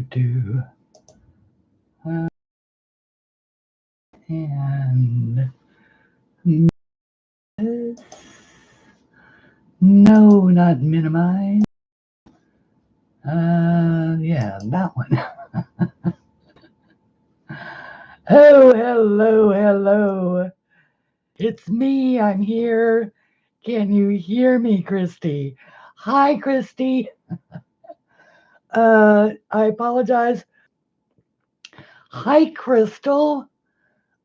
do. And no, not minimize. Yeah, that one. Oh, hello, hello. It's me. I'm here. Can you hear me, Christy? Hi, Christy. I apologize. Hi, Crystal.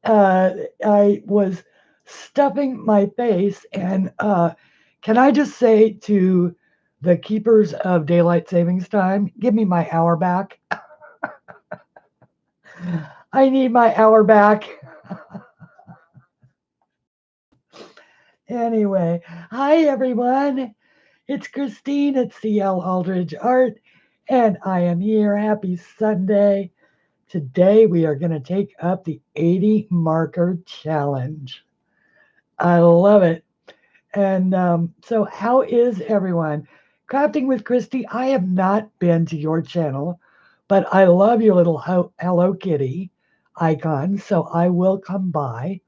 I was stuffing my face, and can I just say to the keepers of daylight savings time, give me my hour back. I need my hour back. Anyway, hi everyone. It's Christine at CLAldridgeArt, and I am here. Happy Sunday. Today we are going to take up the 80 marker challenge. I love it. And so how is everyone? Crafting with Christy, I have not been to your channel, but I love your little Hello Kitty icon, so I will come by.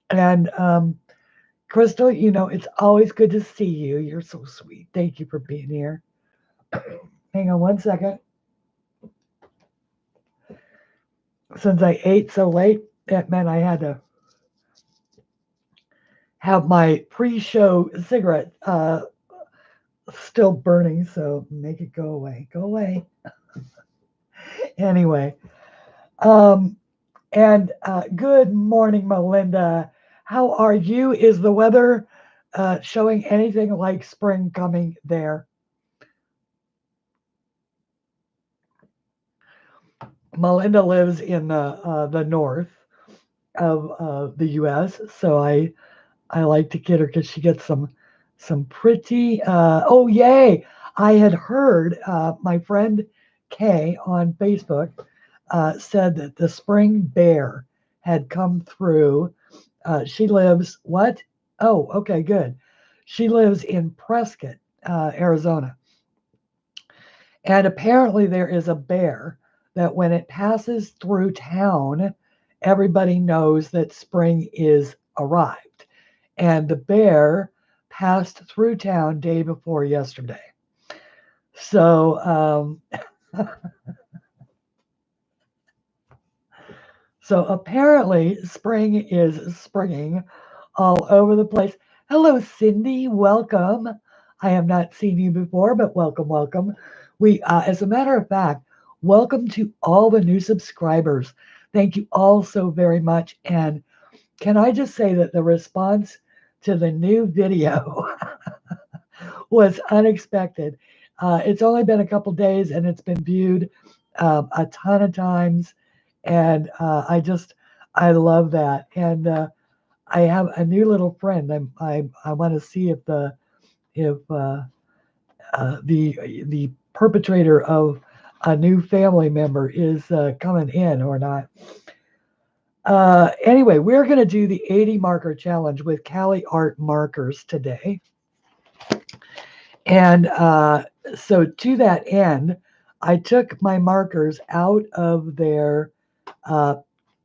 And Crystal, you know, it's always good to see you. You're so sweet. Thank you for being here. Hang on one second. Since I ate so late, that meant I had to have my pre-show cigarette still burning, so make it go away. Go away. Anyway, and good morning, Melinda. How are you? Is the weather showing anything like spring coming there? Melinda lives in the north of the U.S., so I like to get her because she gets some pretty. Oh yay! I had heard my friend Kay on Facebook said that the spring bear had come through. She lives what? Oh, okay, good. She lives in Prescott, Arizona, and apparently there is a bear that when it passes through town, everybody knows that spring is arrived. And the bear passed through town day before yesterday. So, so apparently spring is springing all over the place. Hello, Cindy. Welcome. I have not seen you before, but welcome, welcome. We, as a matter of fact, welcome to all the new subscribers. Thank you all so very much. And can I just say that the response to the new video was unexpected. It's only been a couple days and it's been viewed a ton of times. And I love that. And I have a new little friend. I want to see if the perpetrator of a new family member is coming in or not. Anyway, we're going to do the 80 marker challenge with CalArt markers today. And so to that end, I took my markers out of their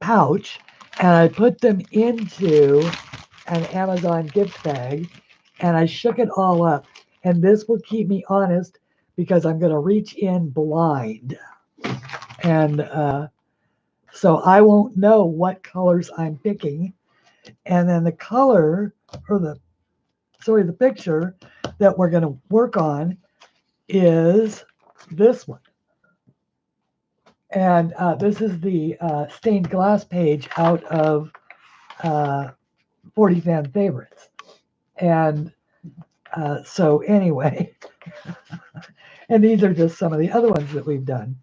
pouch and I put them into an Amazon gift bag and I shook it all up. And this will keep me honest because I'm going to reach in blind. And so I won't know what colors I'm picking. And then the color or the picture that we're going to work on is this one. And this is the stained glass page out of 40 fan favorites. And so anyway, and these are just some of the other ones that we've done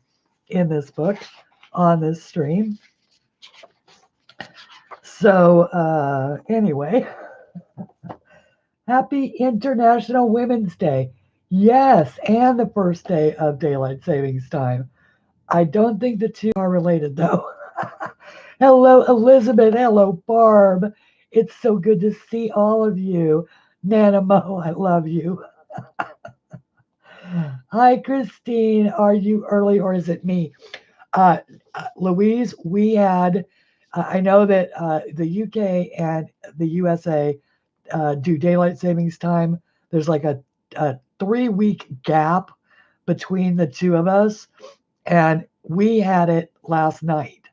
in this book on this stream. So anyway, happy International Women's Day. Yes, and the first day of daylight savings time. I don't think the two are related though. Hello, Elizabeth. Hello, Barb. It's so good to see all of you. Nana Mo, I love you. Hi, Christine. Are you early or is it me? Uh, Louise, we had, I know that the UK and the USA do daylight savings time. There's like a 3 week gap between the two of us, and we had it last night.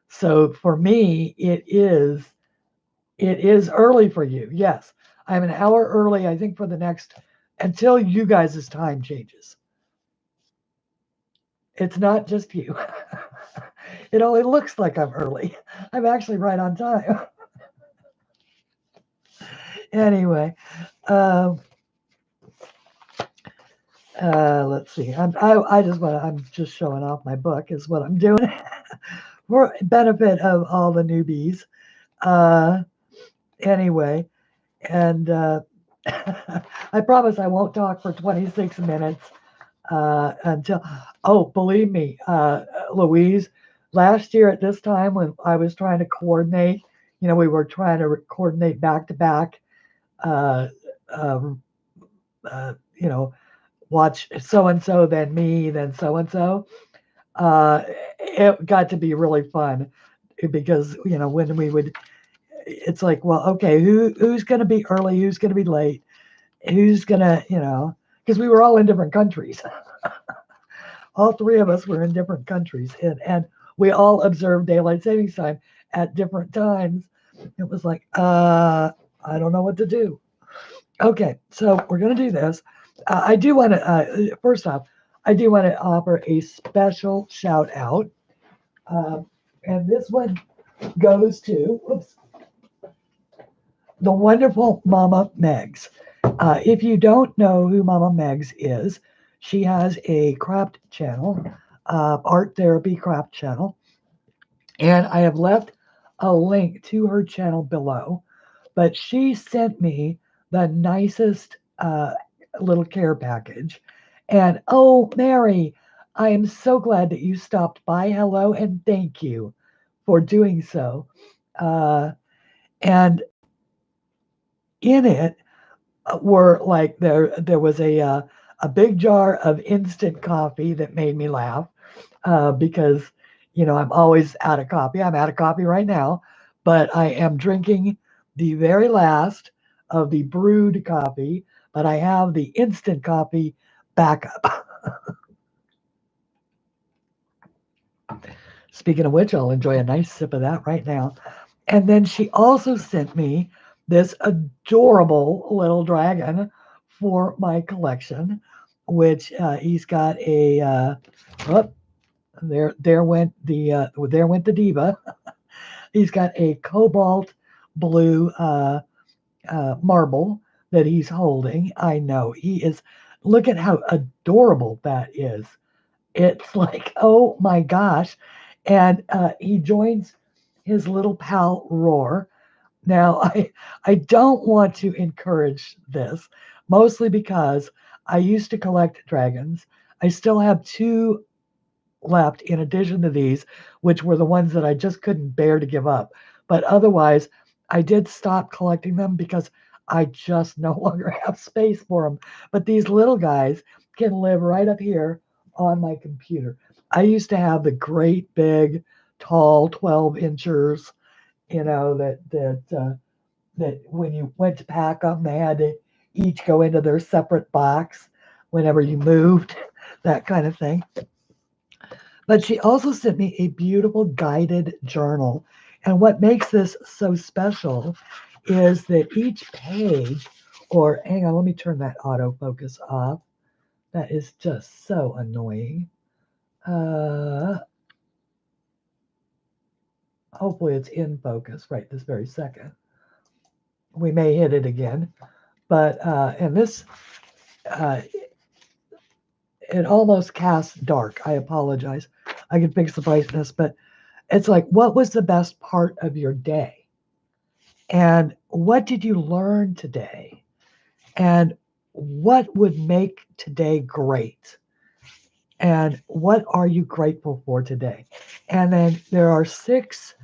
So for me, it is early for you. Yes, I'm an hour early. I think for the next until you guys' time changes. It's not just you. It only looks like I'm early. I'm actually right on time. Anyway, um, let's see. I'm just showing off my book is what I'm doing for benefit of all the newbies. Uh, anyway, and I promise I won't talk for 26 minutes until. Oh, believe me, Louise. Last year at this time when I was trying to coordinate, we were trying to coordinate back to back. Uh, um, you know, watch so and so, then me, then so and so. It got to be really fun because when we would, it's like, well, okay, who's going to be early, who's going to be late, who's going to, because we were all in different countries. All three of us were in different countries, and we all observed daylight savings time at different times. It was like, I don't know what to do. Okay, so we're going to do this. I do want to, first off, I do want to offer a special shout out. Um, and this one goes to, whoops, the wonderful Mama Megs. If you don't know who Mama Megs is, she has a craft channel, art therapy craft channel. And I have left a link to her channel below. But she sent me the nicest little care package. And oh, Mary, I am so glad that you stopped by. Hello, and thank you for doing so. Uh, and in it were like there was a big jar of instant coffee that made me laugh because I'm always out of coffee. I'm out of coffee right now, but I am drinking the very last of the brewed coffee, but I have the instant coffee backup. Speaking of which, I'll enjoy a nice sip of that right now. And then she also sent me this adorable little dragon for my collection, which he's got a oh, there went the diva. He's got a cobalt blue marble that he's holding. I know he is. Look at how adorable that is. It's like, oh my gosh. And he joins his little pal Roar. Now, I don't want to encourage this, mostly because I used to collect dragons. I still have two left in addition to these, which were the ones that I just couldn't bear to give up. But otherwise, I did stop collecting them because I just no longer have space for them. But these little guys can live right up here on my computer. I used to have the great big, tall 12 inchers, that when you went to pack them, they had to each go into their separate box whenever you moved, that kind of thing. But she also sent me a beautiful guided journal. And what makes this so special is that each page, or hang on, let me turn that autofocus off. That is just so annoying. Uh, Hopefully it's in focus right this very second. We may hit it again. But, and this, uh, it almost casts dark. I apologize. I can fix the brightness, but it's like, what was the best part of your day? And what did you learn today? And what would make today great? And what are you grateful for today? And then there are 6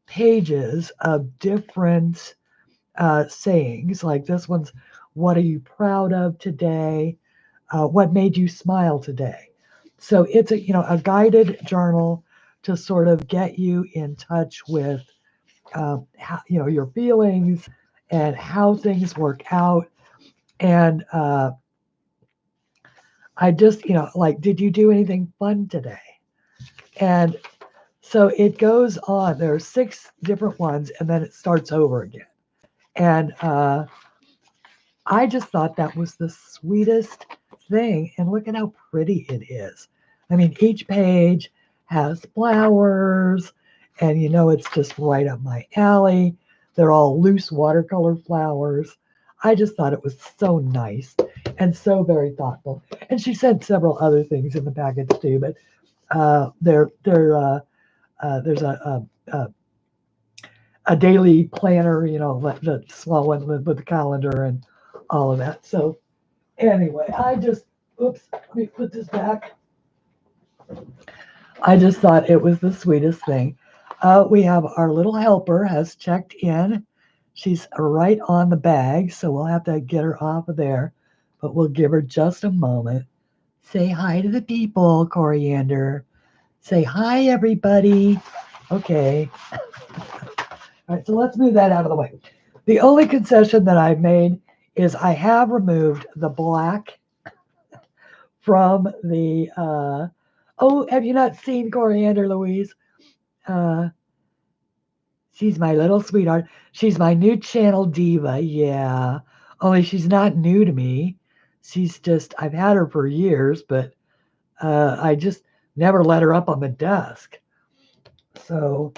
pages of different sayings. Like this one's, what are you proud of today? what made you smile today. So it's a a guided journal to sort of get you in touch with how, your feelings and how things work out. And I just like, did you do anything fun today? And so it goes on. There are 6 different ones, and then it starts over again. And I just thought that was the sweetest thing. And look at how pretty it is. I mean, each page has flowers, and it's just right up my alley. They're all loose watercolor flowers. I just thought it was so nice and so very thoughtful. And she sent several other things in the package too, but there's a daily planner, the small one with the calendar and all of that. So anyway, oops, let me put this back. I just thought it was the sweetest thing. We have our little helper has checked in. She's right on the bag, so we'll have to get her off of there, but we'll give her just a moment. Say hi to the people, Coriander. Say hi, everybody. Okay. All right, so let's move that out of the way. The only concession that I've made is I have removed the black from the, oh, have you not seen Coriander, Louise? She's my little sweetheart. She's my new channel diva, yeah. Only she's not new to me. She's just, I've had her for years, but I just never let her up on the desk. So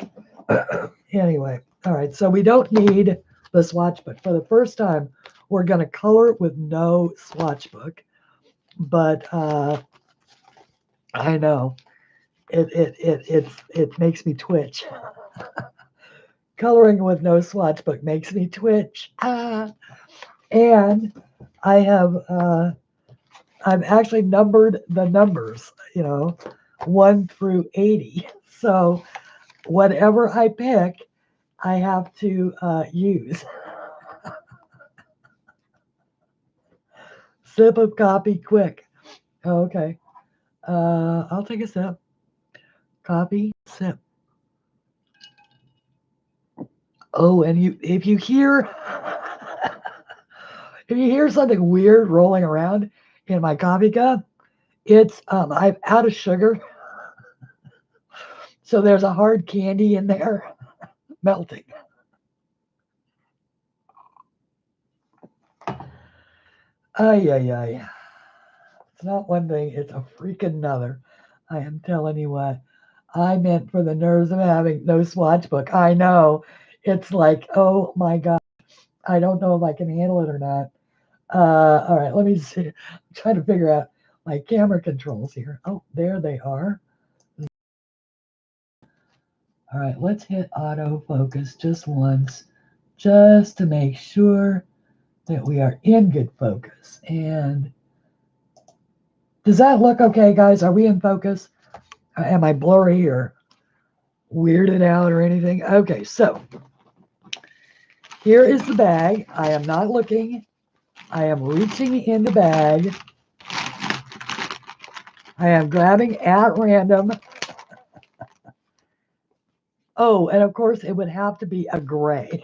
anyway, all right, so we don't need the swatch book. For the first time, we're going to color with no swatch book, but I know it makes me twitch. Coloring with no swatch book makes me twitch. And I have I've actually numbered the numbers, 1 through 80. So whatever I pick, I have to use. Sip of coffee quick. Okay. I'll take a sip. Coffee, sip. Oh, and if you hear something weird rolling around in my coffee cup, it's I'm out of sugar. So there's a hard candy in there melting. Ay, ay, ay. It's not one thing, it's a freaking another. I am telling you what. I meant for the nerves of having no swatch book. I know. It's like, oh my God. I don't know if I can handle it or not. All right, let me see. I'm trying to figure out my camera controls here. Oh, there they are. All right, let's hit autofocus just once, just to make sure that we are in good focus. And does that look okay, guys? Are we in focus? Am I blurry or weirded out or anything? Okay, so here is the bag. I am not looking. I am reaching in the bag. I am grabbing at random. Oh, and of course it would have to be a gray.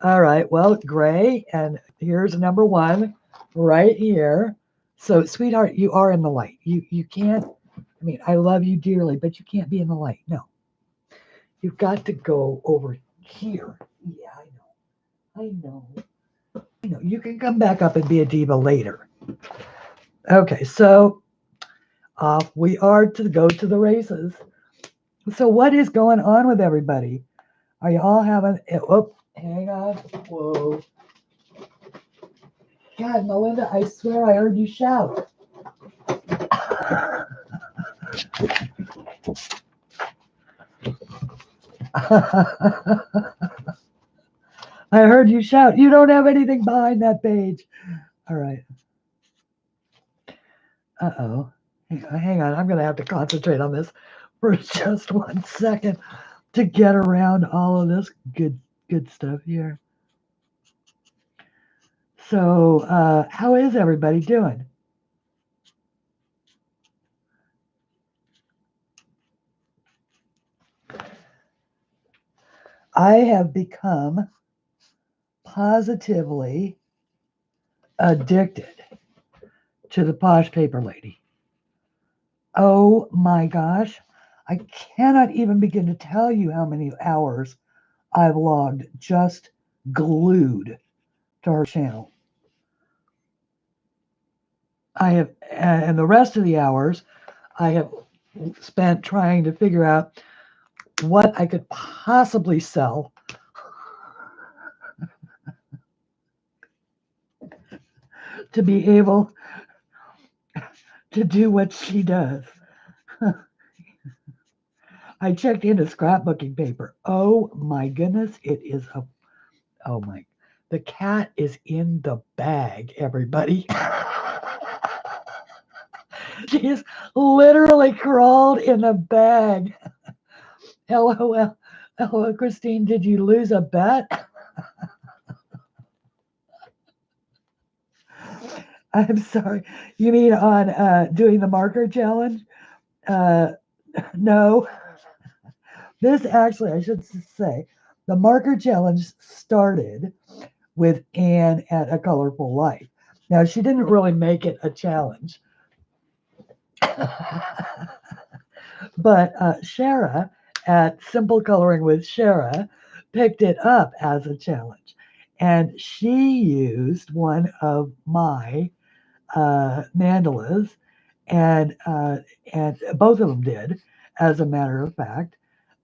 All right, well, gray, and here's number 1 right here. So, sweetheart, you are in the light. You can't, I mean, I love you dearly, but you can't be in the light. No. You've got to go over here. Yeah, I know. You can come back up and be a diva later. Okay, so off we are to go to the races. So what is going on with everybody? Are you all having, oh, hang on. Whoa. God, Melinda, I swear I heard you shout. I heard you shout. You don't have anything behind that page. All right. Uh-oh. Hang on. I'm going to have to concentrate on this for just 1 second to get around all of this good stuff here. So, how is everybody doing? I have become positively addicted to the Posh Paper Lady. Oh my gosh. I cannot even begin to tell you how many hours I've logged just glued to her channel. I have, and the rest of the hours I have spent trying to figure out what I could possibly sell to be able to do what she does. I checked into scrapbooking paper. Oh my goodness, oh my, the cat is in the bag, everybody. She's literally crawled in a bag. LOL. Hello, Christine, did you lose a bet? I'm sorry. You mean on doing the marker challenge? No. This actually, I should say, the marker challenge started with Anne at A Colorful Life. Now, she didn't really make it a challenge. But Shara at Simple Coloring with Shara picked it up as a challenge. And she used one of my mandalas, and both of them did, as a matter of fact,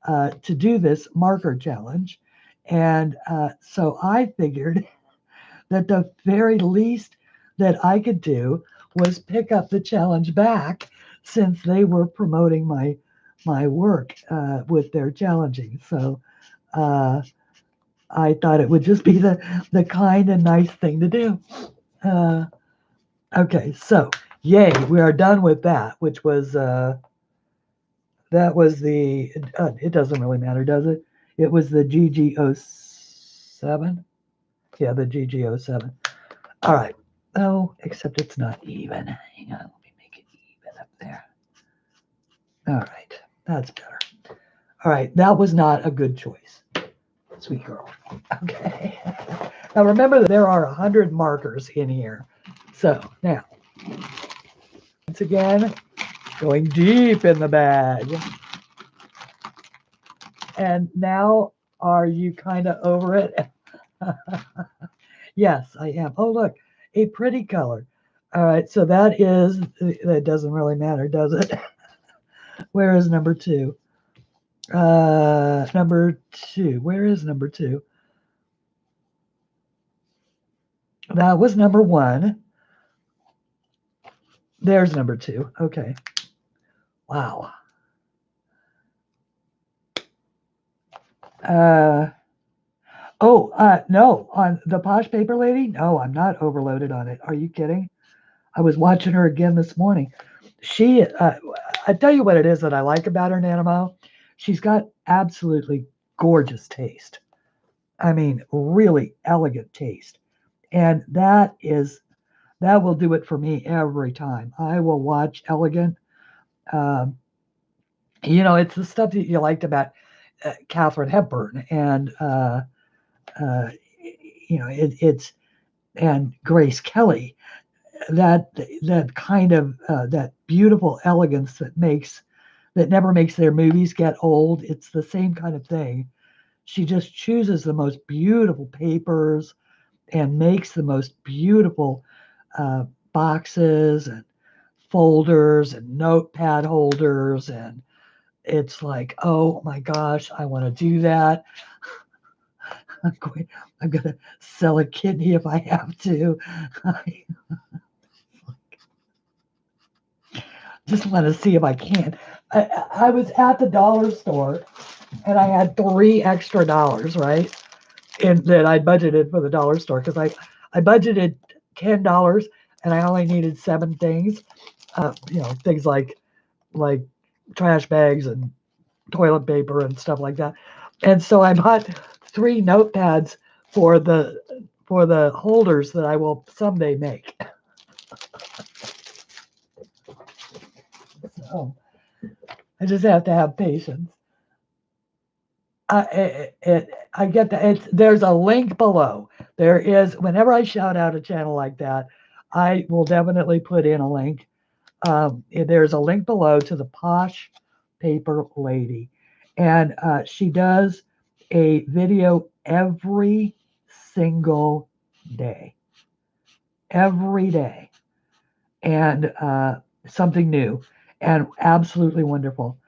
to do this marker challenge. And so I figured that the very least that I could do was pick up the challenge back, since they were promoting my work with their challenging. So I thought it would just be the kind and nice thing to do. Okay, so yay, we are done with that, which was that was the it doesn't really matter, does it? It was the GG07. Yeah, the GG07. All right. Oh, except it's not even. Hang on, let me make it even up there. All right, that's better. All right, that was not a good choice, sweet girl. Okay. Now remember that there are 100 markers in here. So now, once again, going deep in the bag. And now, are you kind of over it? Yes, I am. Oh, look, a pretty color. All right, so that doesn't really matter, does it? Where is number two? Number two. Where is number two? That was number one. There's number two. Okay. Wow. No, on the Posh Paper Lady? No, I'm not overloaded on it. Are you kidding? I was watching her again this morning. I tell you what it is that I like about her, Nanamo. She's got absolutely gorgeous taste. I mean, really elegant taste. And that will do it for me every time. I will watch Elegant. Um, it's the stuff that you liked about Katharine Hepburn, and it's and Grace Kelly. That kind of that beautiful elegance that never makes their movies get old. It's the same kind of thing. She just chooses the most beautiful papers and makes the most beautiful boxes and folders and notepad holders, and it's like, oh my gosh, I want to do that. I'm going to sell a kidney if I have to. I just want to see if I can. I was at the dollar store and I had $3 extra, right? And that I budgeted for the dollar store, because I budgeted $10 and I only needed 7 things. Things like trash bags and toilet paper and stuff like that. And so I bought 3 notepads for for the holders that I will someday make. So I just have to have patience. I get that. There's a link below. There is, whenever I shout out a channel like that, I will definitely put in a link. There's a link below to the Posh Paper Lady. And she does a video every single day. Every day. And something new and absolutely wonderful.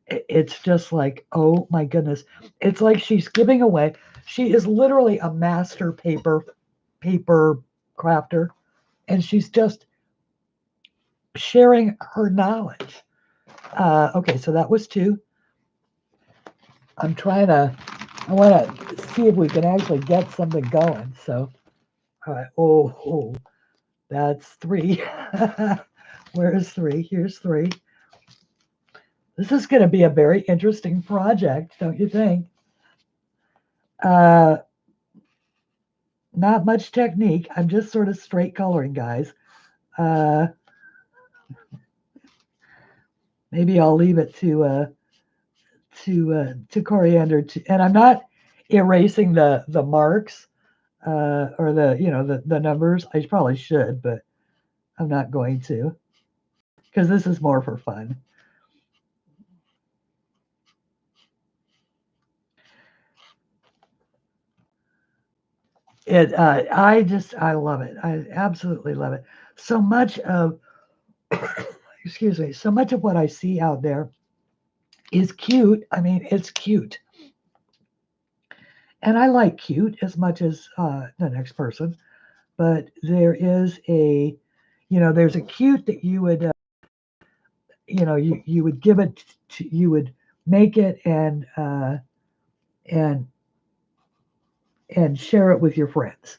It's just like, oh my goodness. It's like she's giving away. She is literally a master paper crafter. And she's just sharing her knowledge. Okay, so that was 2. I want to see if we can actually get something going. So, all right. Oh, that's 3. Where is 3? Here's 3. This is going to be a very interesting project, don't you think? Not much technique. I'm just sort of straight coloring, guys. Maybe I'll leave it to Coriander, and I'm not erasing the marks or the numbers. I probably should, but I'm not going to, because this is more for fun. I love it. I absolutely love it. So much of excuse me, so much of what I see out there is cute. I mean, it's cute. And I like cute as much as the next person, but there is there's a cute that you would, you would give it, you would make it and share it with your friends.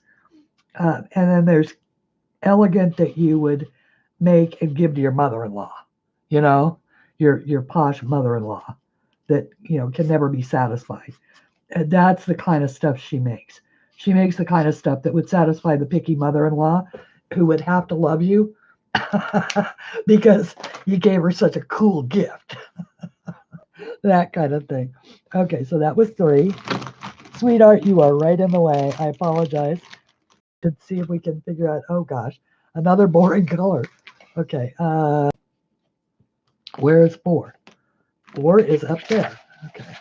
And then there's elegant that you would make and give to your mother-in-law, your posh mother-in-law that, can never be satisfied. And that's the kind of stuff she makes. She makes the kind of stuff that would satisfy the picky mother-in-law who would have to love you because you gave her such a cool gift. That kind of thing. Okay, so that was 3. Sweetheart, you are right in the way. I apologize. Let's see if we can figure out, oh gosh, another boring color. Okay, where is 4? 4 is up there. Okay.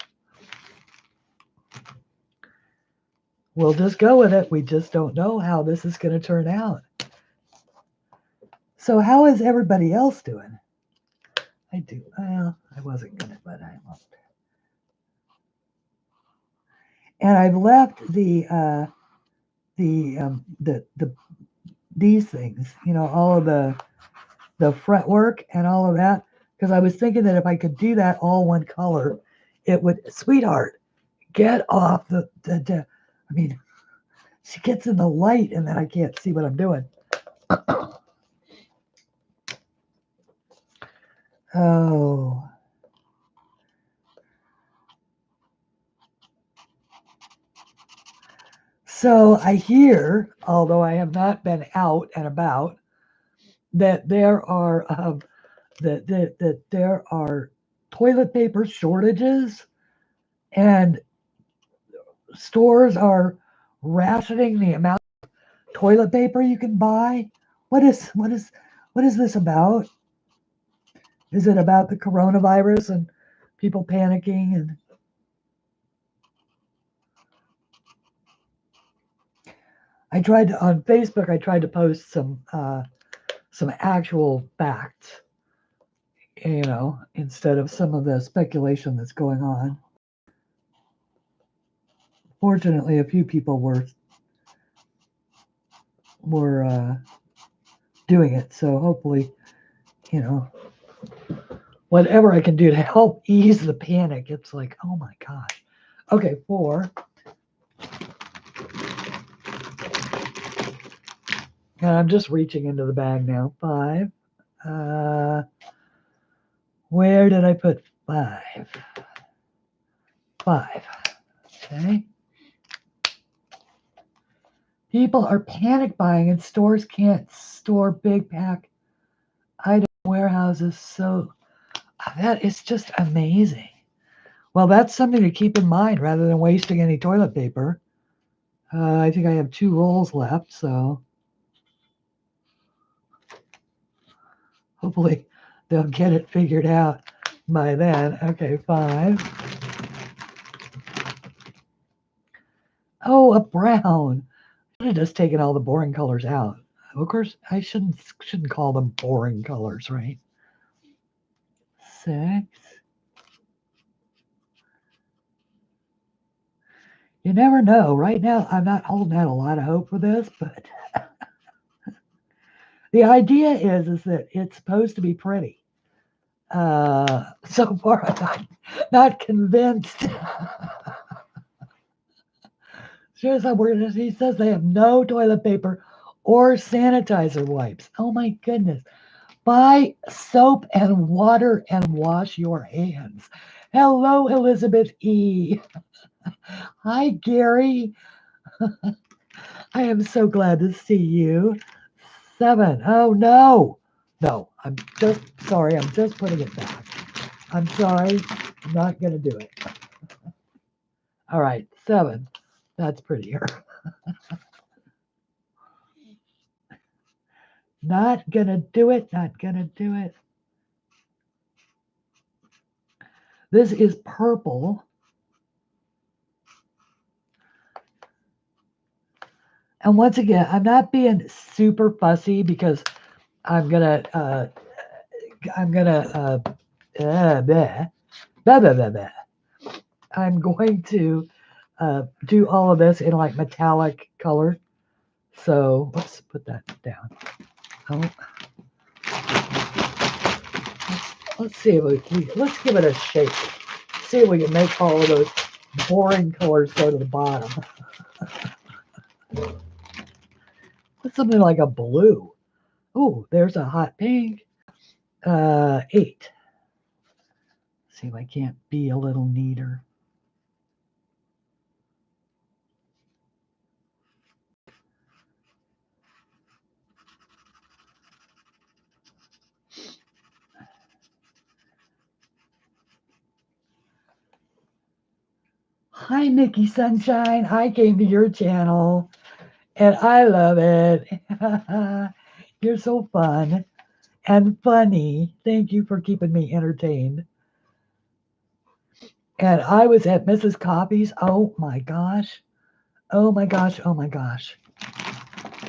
We'll just go with it. We just don't know how this is going to turn out. So how is everybody else doing? I wasn't going to, but I won't. And I've left these things, all of the fretwork and all of that, because I was thinking that if I could do that all one color, it would, sweetheart, get off I mean, she gets in the light and then I can't see what I'm doing. Oh. So I hear, although I have not been out and about, that there are that there are toilet paper shortages, and stores are rationing the amount of toilet paper you can buy. What is this about? Is it about the coronavirus and people panicking? And on Facebook. I tried to post some actual facts, instead of some of the speculation that's going on. Fortunately, a few people were doing it, so hopefully, whatever I can do to help ease the panic. It's like, oh my gosh. Okay, 4. And I'm just reaching into the bag now. 5. Where did I put 5? 5. Okay. People are panic buying and stores can't store big pack item warehouses. So that is just amazing. Well, that's something to keep in mind rather than wasting any toilet paper. I think I have 2 rolls left, so hopefully they'll get it figured out by then. Okay, 5. Oh, a brown. I should have just taken all the boring colors out. Of course, I shouldn't call them boring colors, right? 6. You never know. Right now, I'm not holding out a lot of hope for this, but the idea is that it's supposed to be pretty. So far, I'm not convinced. He says they have no toilet paper or sanitizer wipes. Oh my goodness. Buy soap and water and wash your hands. Hello, Elizabeth E. Hi, Gary. I am so glad to see you. 7. Oh, no. No, I'm just sorry. I'm just putting it back. I'm sorry. I'm not going to do it. All right, 7. That's prettier. Not going to do it. Not going to do it. This is purple. And once again, I'm not being super fussy because I'm gonna bleh, blah, blah, blah, blah. I'm going to do all of this in like metallic color. So let's put that down. Oh. Let's see if let's give it a shake. See if we can make all of those boring colors go to the bottom. Put something like a blue. Oh, there's a hot pink. 8. See if I can't be a little neater. Hi, Mickey Sunshine. I came to your channel and I love it. You're so fun and funny. Thank you for keeping me entertained. And I was at Mrs. Coppy's. Oh my gosh. Oh my gosh. Oh my gosh.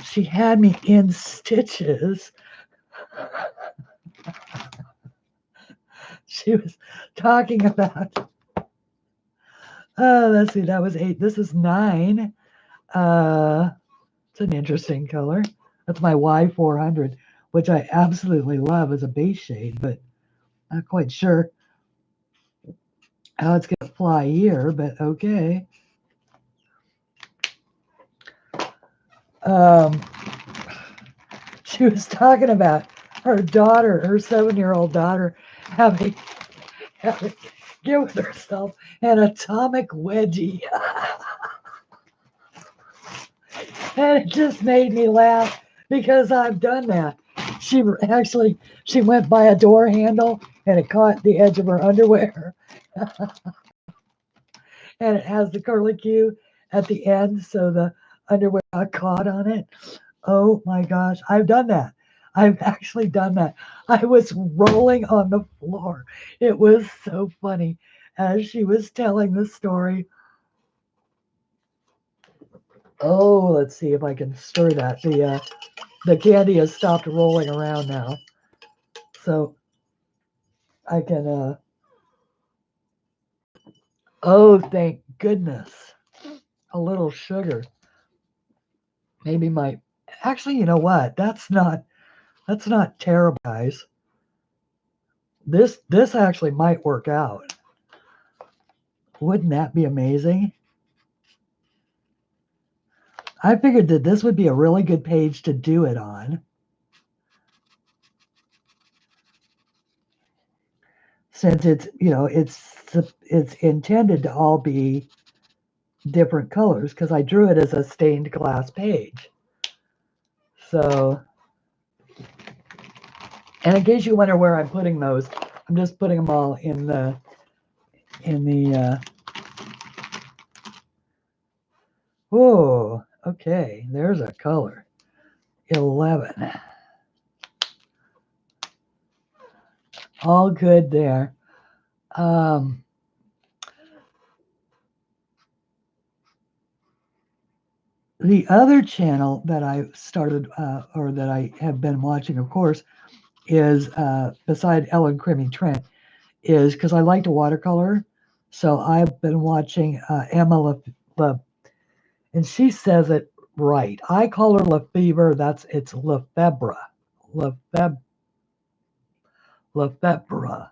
She had me in stitches. She was talking about, let's see, that was 8. This is 9. It's an interesting color. That's my Y400, which I absolutely love as a base shade, but not quite sure how it's going to fly here, but okay. She was talking about her daughter, her 7-year-old daughter, having given herself an atomic wedgie. And it just made me laugh because I've done that. She went by a door handle and it caught the edge of her underwear. And it has the curlicue at the end, so the underwear got caught on it. Oh my gosh, I've done that. I've actually done that. I was rolling on the floor. It was so funny as she was telling the story. Oh, let's see if I can stir that. The candy has stopped rolling around now, so I can. Oh, thank goodness! A little sugar. Maybe my. Actually, you know what? That's not terrible, guys. This actually might work out. Wouldn't that be amazing? I figured that this would be a really good page to do it on. Since it's, it's intended to all be different colors because I drew it as a stained glass page. So, and in case you wonder where I'm putting those, I'm just putting them all in the oh, okay, there's a color. 11. All good there. The other channel that I started, or that I have been watching, of course, is beside Ellen Crimmy Trent, is because I like to watercolor. So I've been watching Emma and she says it right. I call her Lefebvre. It's Lefebvre. Lefebvre. Lefebvre.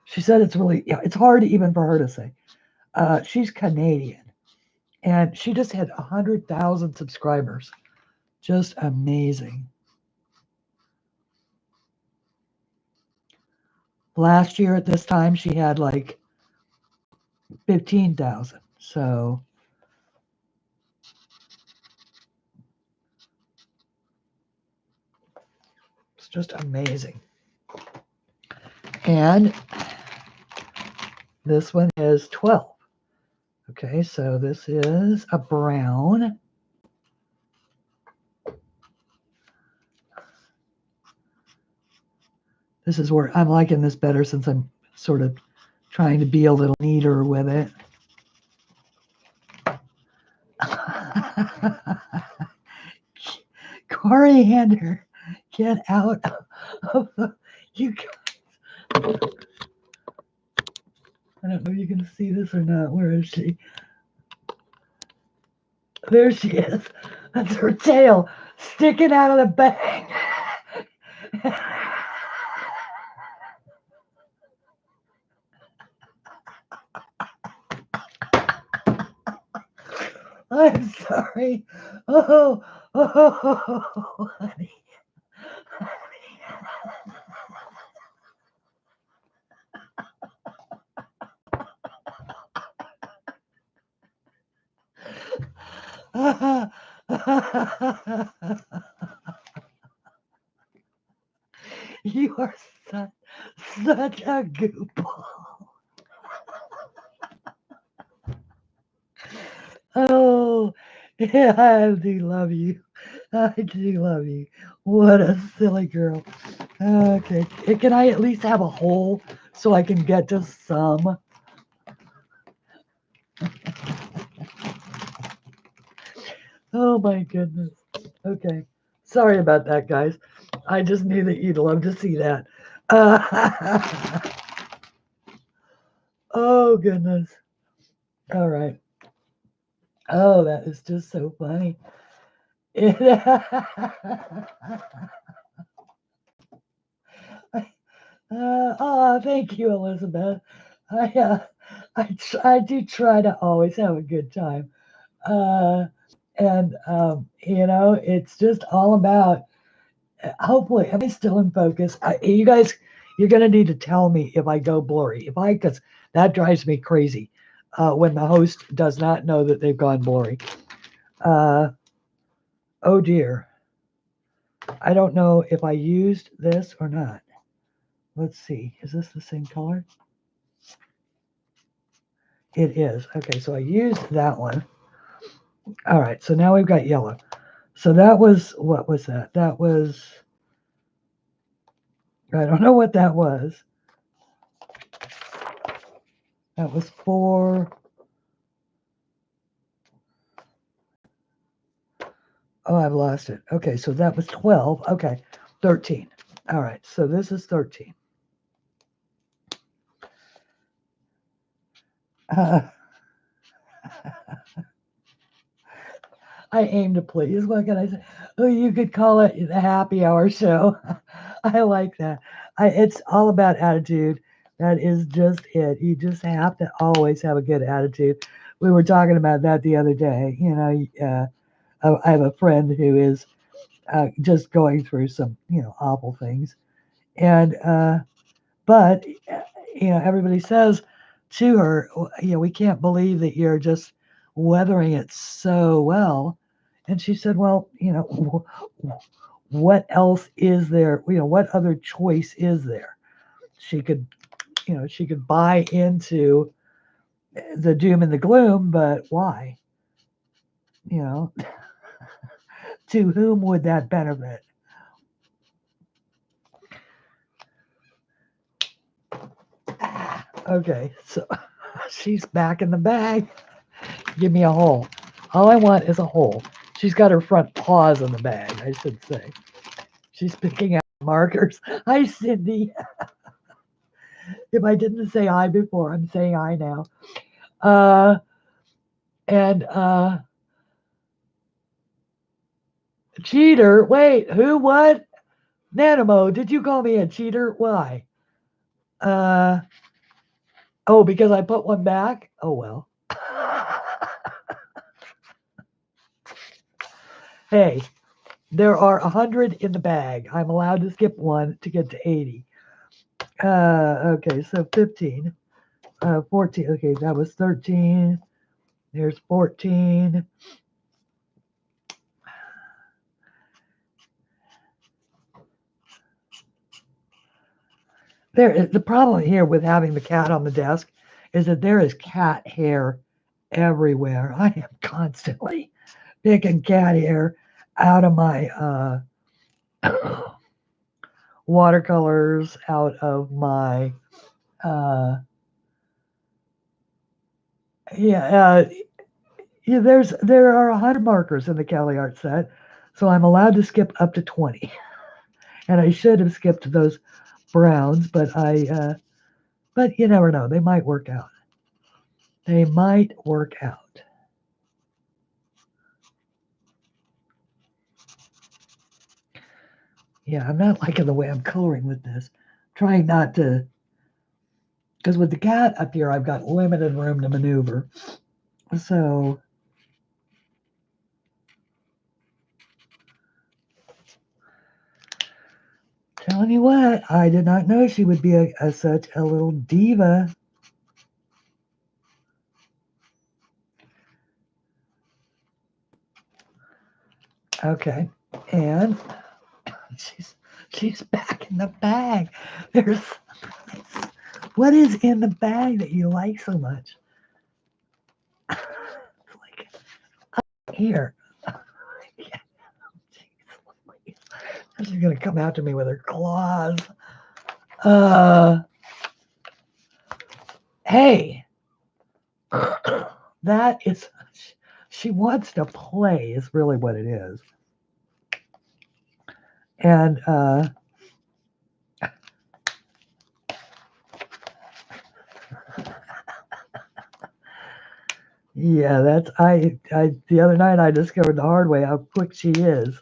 She said it's really, yeah, it's hard even for her to say. She's Canadian, and she just had 100,000 subscribers. Just amazing. Last year at this time, she had like 15,000. So it's just amazing. And this one is 12. Okay, so this is a brown. This is where I'm liking this better since I'm sort of trying to be a little neater with it. Coriander, get out of the, you guys. I don't know if you can see this or not. Where is she? There she is. That's her tail sticking out of the bag. I'm sorry. Oh, honey. You are such a goofball. Oh, yeah, I do love you. I do love you. What a silly girl. Okay, can I at least have a hole so I can get to some? Oh my goodness. Okay, sorry about that, guys. I just knew that you'd love to see that. Oh goodness. All right. Oh, that is just so funny. Oh, thank you, Elizabeth. I do try to always have a good time. And it's just all about. Hopefully, am I still in focus? You guys, you're gonna need to tell me if I go blurry. Because that drives me crazy when the host does not know that they've gone blurry. Oh dear. I don't know if I used this or not. Let's see. Is this the same color? It is. Okay, so I used that one. All right, so now we've got yellow. So that was, what was that? That was, I don't know what that was. That was 4. Oh, I've lost it. Okay, so that was 12. Okay, 13. All right, so this is 13. I aim to please. What can I say? Oh, you could call it the happy hour show. I like that. It's all about attitude. That is just it. You just have to always have a good attitude. We were talking about that the other day. I have a friend who is just going through some, awful things. And, but, everybody says to her, we can't believe that you're just weathering it so well. And she said, well, what else is there? What other choice is there? She could, she could buy into the doom and the gloom, but why? To whom would that benefit? Okay, so she's back in the bag. Give me a hole. All I want is a hole. She's got her front paws in the bag, I should say. She's picking out markers. Hi, Cindy. If I didn't say I before, I'm saying I now. And cheater. Wait, who? What? Nanimo, did you call me a cheater? Why? Oh, because I put one back? Oh, well. Hey, there are 100 in the bag. I'm allowed to skip one to get to 80. Okay, so 15. 14. Okay, that was 13. There's 14. The problem here with having the cat on the desk is that there is cat hair everywhere. I am constantly picking cat hair out of my watercolors, out of my yeah. There are 100 markers in the CLAldridgeArt set, so I'm allowed to skip up to 20. And I should have skipped those browns, but but you never know. They might work out. They might work out. Yeah, I'm not liking the way I'm coloring with this. Trying not to, because with the cat up here, I've got limited room to maneuver. So, telling you what, I did not know she would be such a little diva. Okay, and she's back in the bag. There's what is in the bag that you like so much? Like here. She's gonna come after me with her claws. Hey, that is. She wants to play. Is really what it is. And yeah, that's I. The other night I discovered the hard way how quick she is.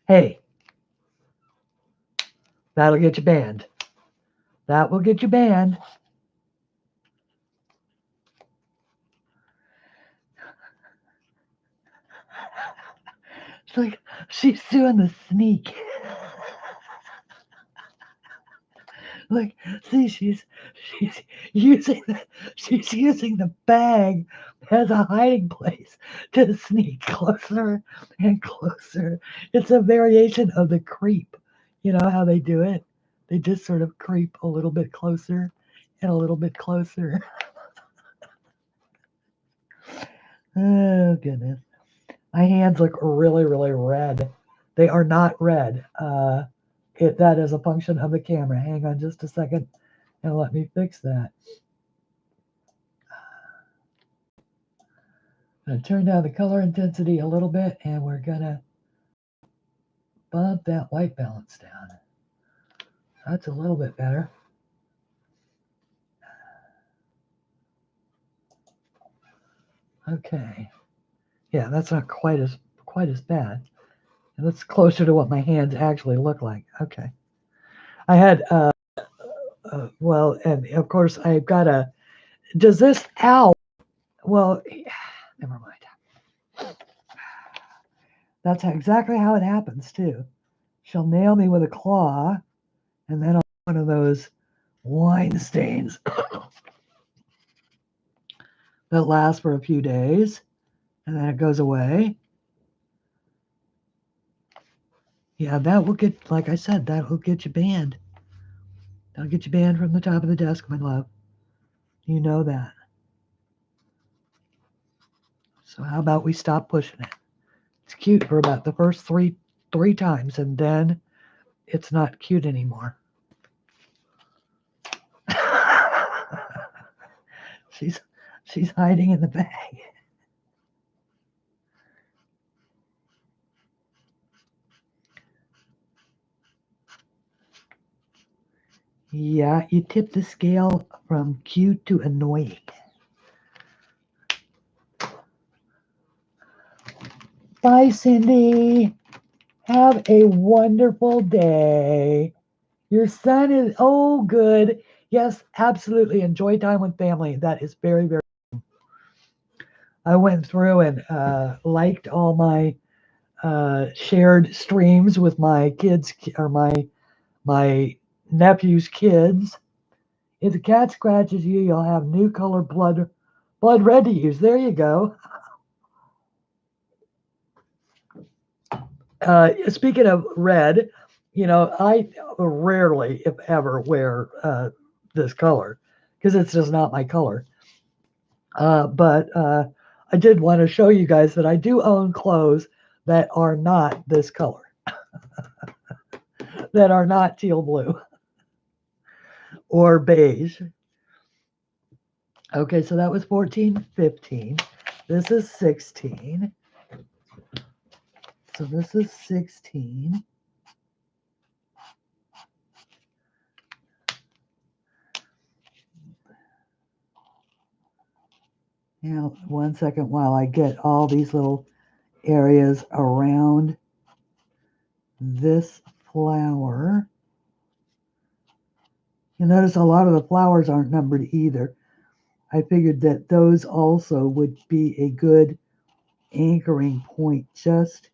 Hey, that'll get you banned. That will get you banned. It's like she's doing the sneak. Like, see, she's using the bag as a hiding place to sneak closer and closer. It's a variation of the creep. You know how they do it? They just sort of creep a little bit closer and a little bit closer. Oh goodness. My hands look really, really red. They are not red. That is a function of the camera. Hang on just a second and let me fix that. I'm going to turn down the color intensity a little bit, and we're going to bump that white balance down. That's a little bit better. Okay. Yeah, that's not quite as bad. And that's closer to what my hands actually look like. Okay. I had well, and of course I've got a. Does this owl? Well, never mind. That's exactly how it happens too. She'll nail me with a claw, And then I'll one of those wine stains that last for a few days, and then it goes away. Yeah, that will get, like I said, that will get you banned. That'll get you banned from the top of the desk, my love. You know that. So how about we stop pushing it? It's cute for about the first three times, and then it's not cute anymore. she's hiding in the bag. Yeah, you tip the scale from cute to annoying. Bye, Cindy. Have a wonderful day. Your son is, oh, good. Yes, absolutely. Enjoy time with family. That is very, very. I went through and liked all my shared streams with my kids or my nephew's kids. If the cat scratches you, you'll have new color blood red to use. There you go. Speaking of red, I rarely, if ever, wear this color because it's just not my color. But I did want to show you guys that I do own clothes that are not this color, that are not teal blue or beige. Okay, so that was 14, 15. This is 16. So this is 16. Now, 1 second while I get all these little areas around this flower. You notice a lot of the flowers aren't numbered either. I figured that those also would be a good anchoring point just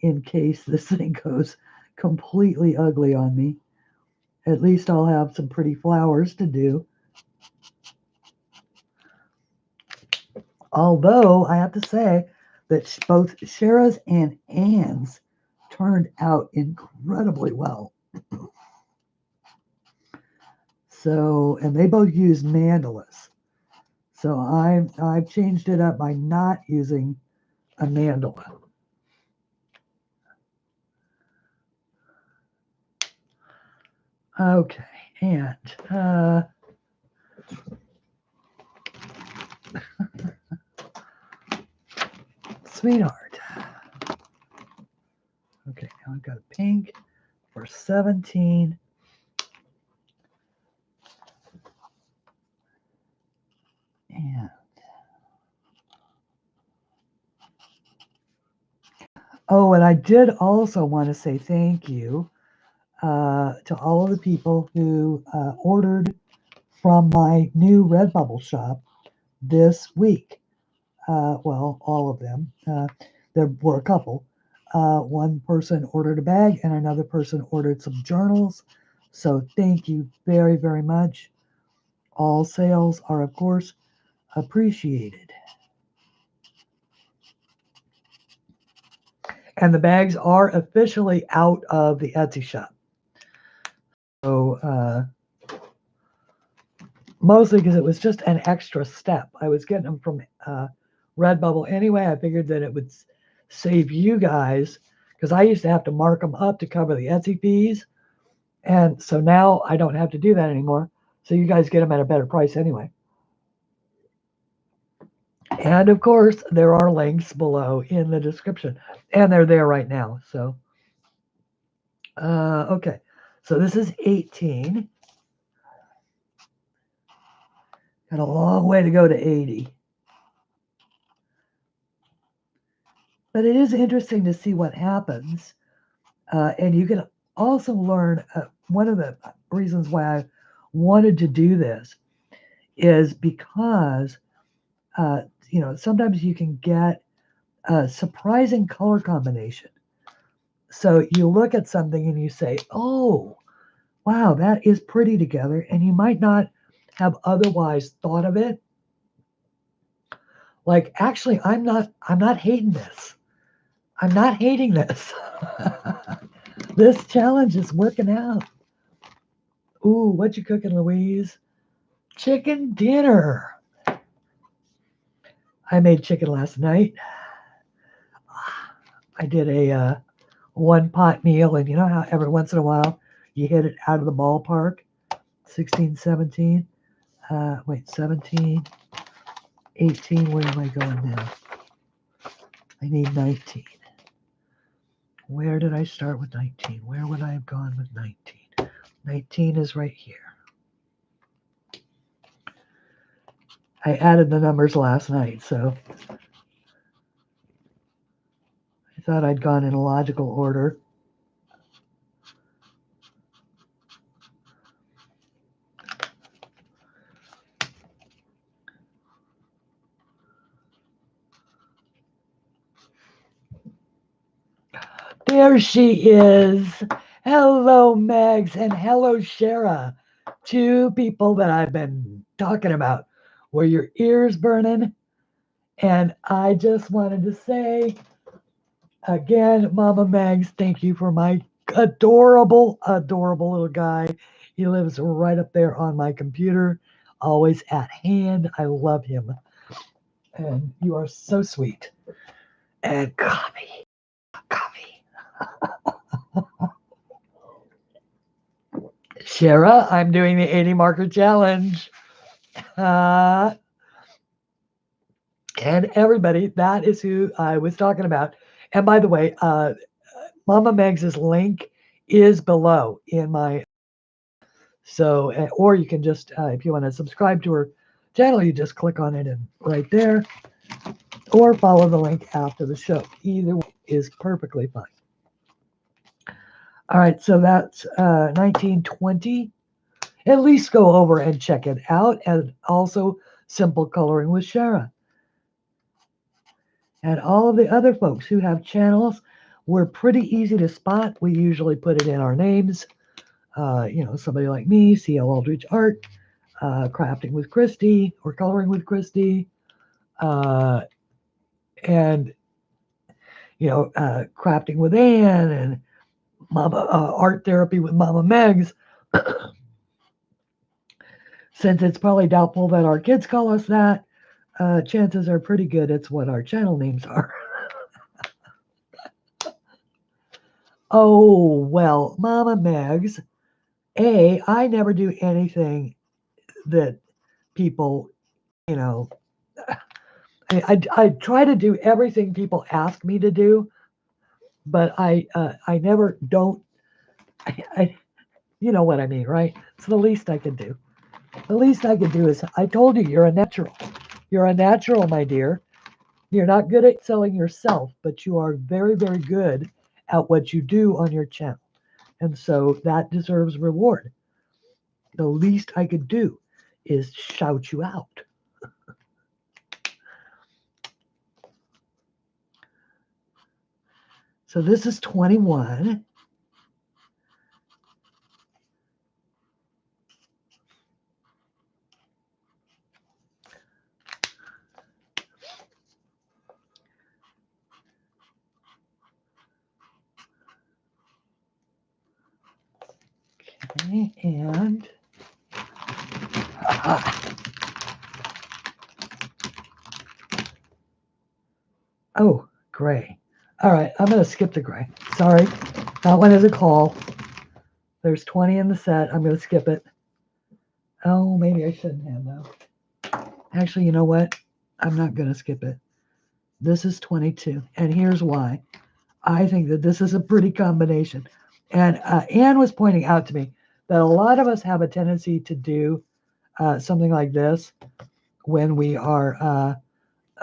in case this thing goes completely ugly on me. At least I'll have some pretty flowers to do. Although I have to say that both Shara's and Anne's turned out incredibly well. So, and they both use mandalas. So I've changed it up by not using a mandala. Okay, and sweetheart. Okay, now I've got a pink for 17. And oh, and I did also want to say thank you to all of the people who ordered from my new Redbubble shop this week. Well, all of them. There were a couple. One person ordered a bag and another person ordered some journals. So thank you very, very much. All sales are, of course, appreciated. And the bags are officially out of the Etsy shop. So mostly because it was just an extra step. I was getting them from Redbubble anyway. I figured that it would save you guys because I used to have to mark them up to cover the Etsy fees. And so now I don't have to do that anymore. So you guys get them at a better price anyway. And of course, there are links below in the description. And they're there right now. So, okay. So this is 18. Got a long way to go to 80. But it is interesting to see what happens. And you can also learn one of the reasons why I wanted to do this is because, sometimes you can get a surprising color combination. So you look at something and you say, oh, wow, that is pretty together, and you might not have otherwise thought of it. Like, actually, I'm not hating this. I'm not hating this. This challenge is working out. Ooh, what you cooking, Louise? Chicken dinner. I made chicken last night. I did a one pot meal, and you know how every once in a while you hit it out of the ballpark? 16, 17. Wait, 17, 18. Where am I going now? I need 19. Where did I start with 19? Where would I have gone with 19? 19 is right here. I added the numbers last night, so I thought I'd gone in a logical order. There she is. Hello, Megs, and hello, Shara. Two people that I've been talking about. Were your ears burning? And I just wanted to say, again, Mama Megs, thank you for my adorable, adorable little guy. He lives right up there on my computer, always at hand. I love him. And you are so sweet. And coffee. Shara, I'm doing the 80 marker challenge. And everybody, that is who I was talking about. And by the way, Mama Megs' link is below in my. So, or you can just, if you want to subscribe to her channel, you just click on it and right there, or follow the link after the show. Either way is perfectly fine. All right, so that's 1920. At least go over and check it out. And also Simple Coloring with Shara. And all of the other folks who have channels, we're pretty easy to spot. We usually put it in our names. Somebody like me, CLAldridgeArt, Crafting with Christy, or Coloring with Christy, and Crafting with Anne, and Mama Art Therapy with Mama Megs. Since it's probably doubtful that our kids call us that, chances are pretty good it's what our channel names are. Oh, well, Mama Megs, I never do anything that people, I try to do everything people ask me to do, but I never don't, you know what I mean, right? It's the least I can do. The least I can do is, I told you, you're a natural. You're a natural, my dear. You're not good at selling yourself, but you are very, very good at what you do on your channel. And so that deserves reward. The least I could do is shout you out. So this is 21. Okay, and oh, gray. All right, I'm going to skip the gray. Sorry, that one is a call. There's 20 in the set. I'm going to skip it. Oh, maybe I shouldn't have, though. Actually, you know what? I'm not going to skip it. This is 22, and here's why. I think that this is a pretty combination. And Anne was pointing out to me that a lot of us have a tendency to do something like this when we are,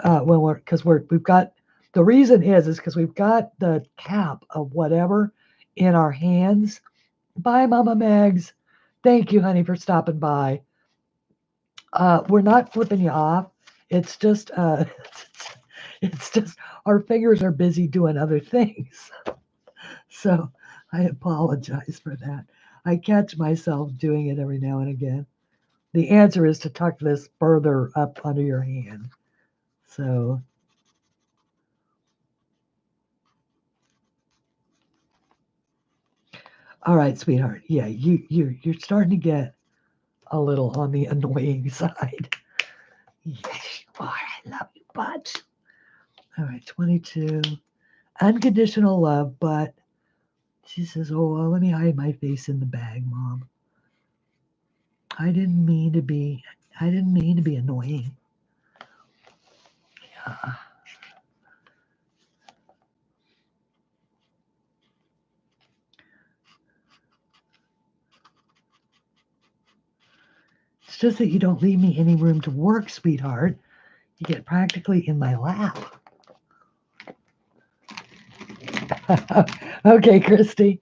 we've got, the reason is because we've got the cap of whatever in our hands. Bye, Mama Megs. Thank you, honey, for stopping by. We're not flipping you off. It's just, it's just our fingers are busy doing other things. So I apologize for that. I catch myself doing it every now and again. The answer is to tuck this further up under your hand. So, all right, sweetheart. Yeah, you're starting to get a little on the annoying side. Yes, you are. I love you, bud. All right, 22. Unconditional love, but she says, "Oh, well, let me hide my face in the bag, Mom. I didn't mean to be. I didn't mean to be annoying." Yeah. It's just that you don't leave me any room to work, sweetheart. You get practically in my lap. Okay, Christy.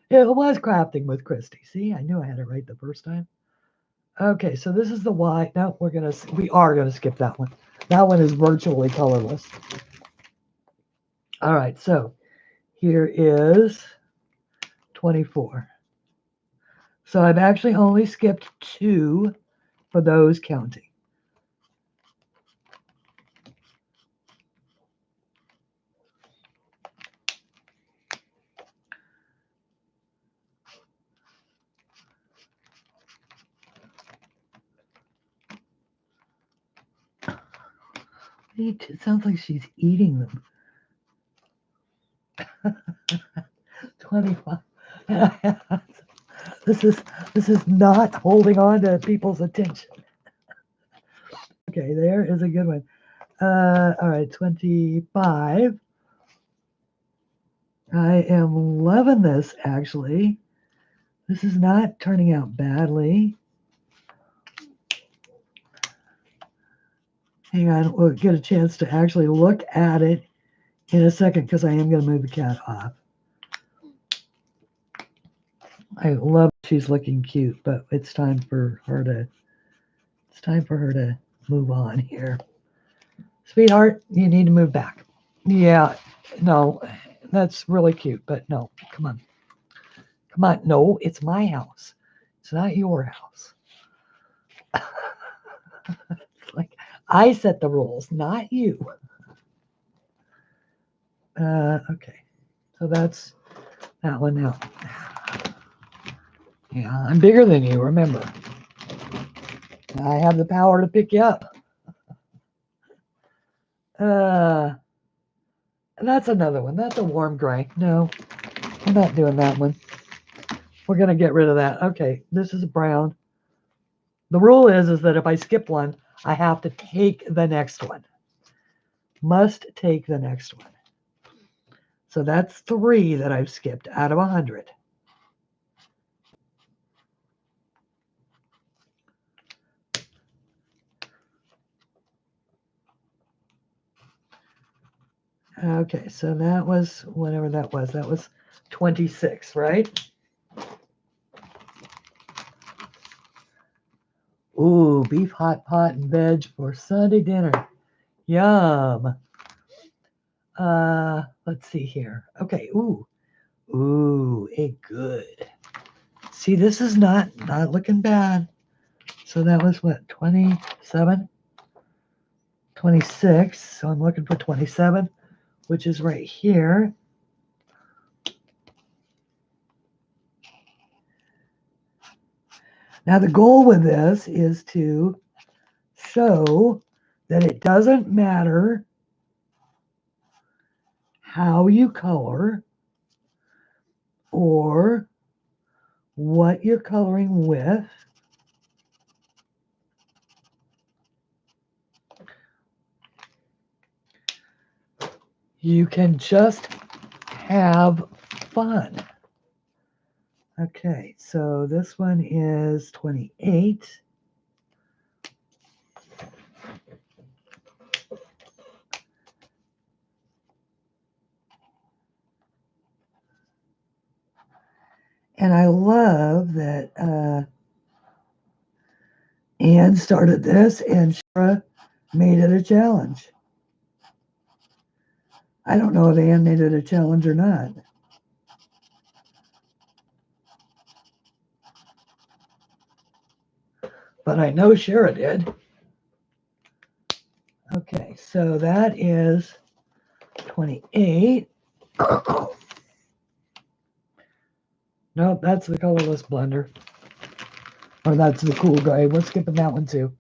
It was crafting with Christy. See, I knew I had it right the first time. Okay, so this is the Y. No, we are gonna skip that one. That one is virtually colorless. All right, so here is 24. So I've actually only skipped 2 for those counting. It sounds like she's eating them. 25. This is not holding on to people's attention. Okay, there is a good one. All right, 25. I am loving this, actually. This is not turning out badly. Hang on, we'll get a chance to actually look at it in a second because I am going to move the cat off. I love she's looking cute, but it's time for her to move on here. Sweetheart, you need to move back. Yeah, no, that's really cute, but no, come on. Come on. No, it's my house. It's not your house. It's like I set the rules, not you. Okay, so that's that one now. Yeah, I'm bigger than you, remember. I have the power to pick you up. Uh, that's another one. That's a warm gray. No, we're not doing that one. We're going to get rid of that. Okay, this is brown. The rule is that if I skip one, I have to take the next one. Must take the next one. So that's 3 that I've skipped out of 100. Okay, so that was whatever that was. That was 26, right? Ooh, beef hot pot and veg for Sunday dinner. Yum. Let's see here. Okay, ooh, a good. See, this is not looking bad. So that was what, 27? 26. So I'm looking for 27, which is right here. Now, the goal with this is to show that it doesn't matter how you color or what you're coloring with. You can just have fun. Okay, so this one is 28. And I love that Anne started this and Shara made it a challenge. I don't know if Anne made it a challenge or not. but I know Shara did. Okay, so that is 28. Nope, that's the colorless blender. Or that's the cool gray. We're skipping that one too.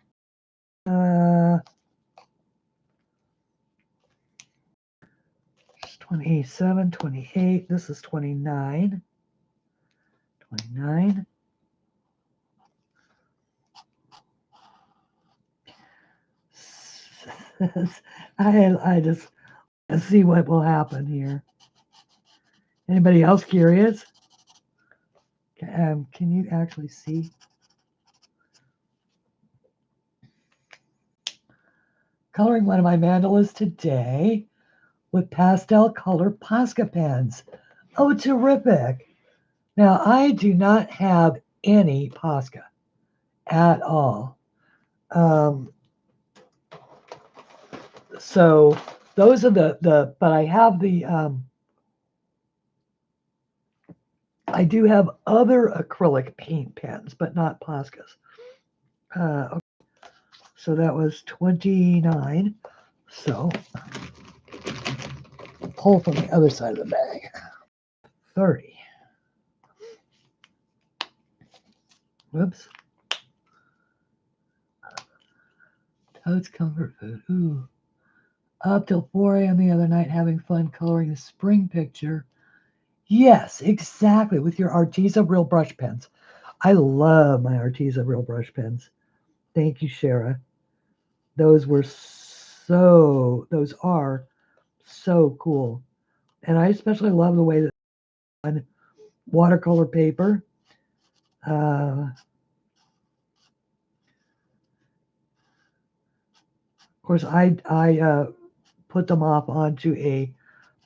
27, 28. This is 29. 29. I just see what will happen here. Anybody else curious? Can you actually see? Coloring one of my mandalas today with pastel color Posca pens. Oh, terrific. Now, I do not have any Posca at all. So those are but I have I do have other acrylic paint pens, but not Poscas. Okay. So that was 29. So pull from the other side of the bag. 30. Whoops. Toad's comfort food. Ooh. Up till 4 a.m. the other night having fun coloring a spring picture. Yes, exactly, with your Arteza Real brush pens. I love my Arteza Real brush pens. Thank you, Shara. Those are so cool. And I especially love the way that on watercolor paper. Of course, I put them off onto a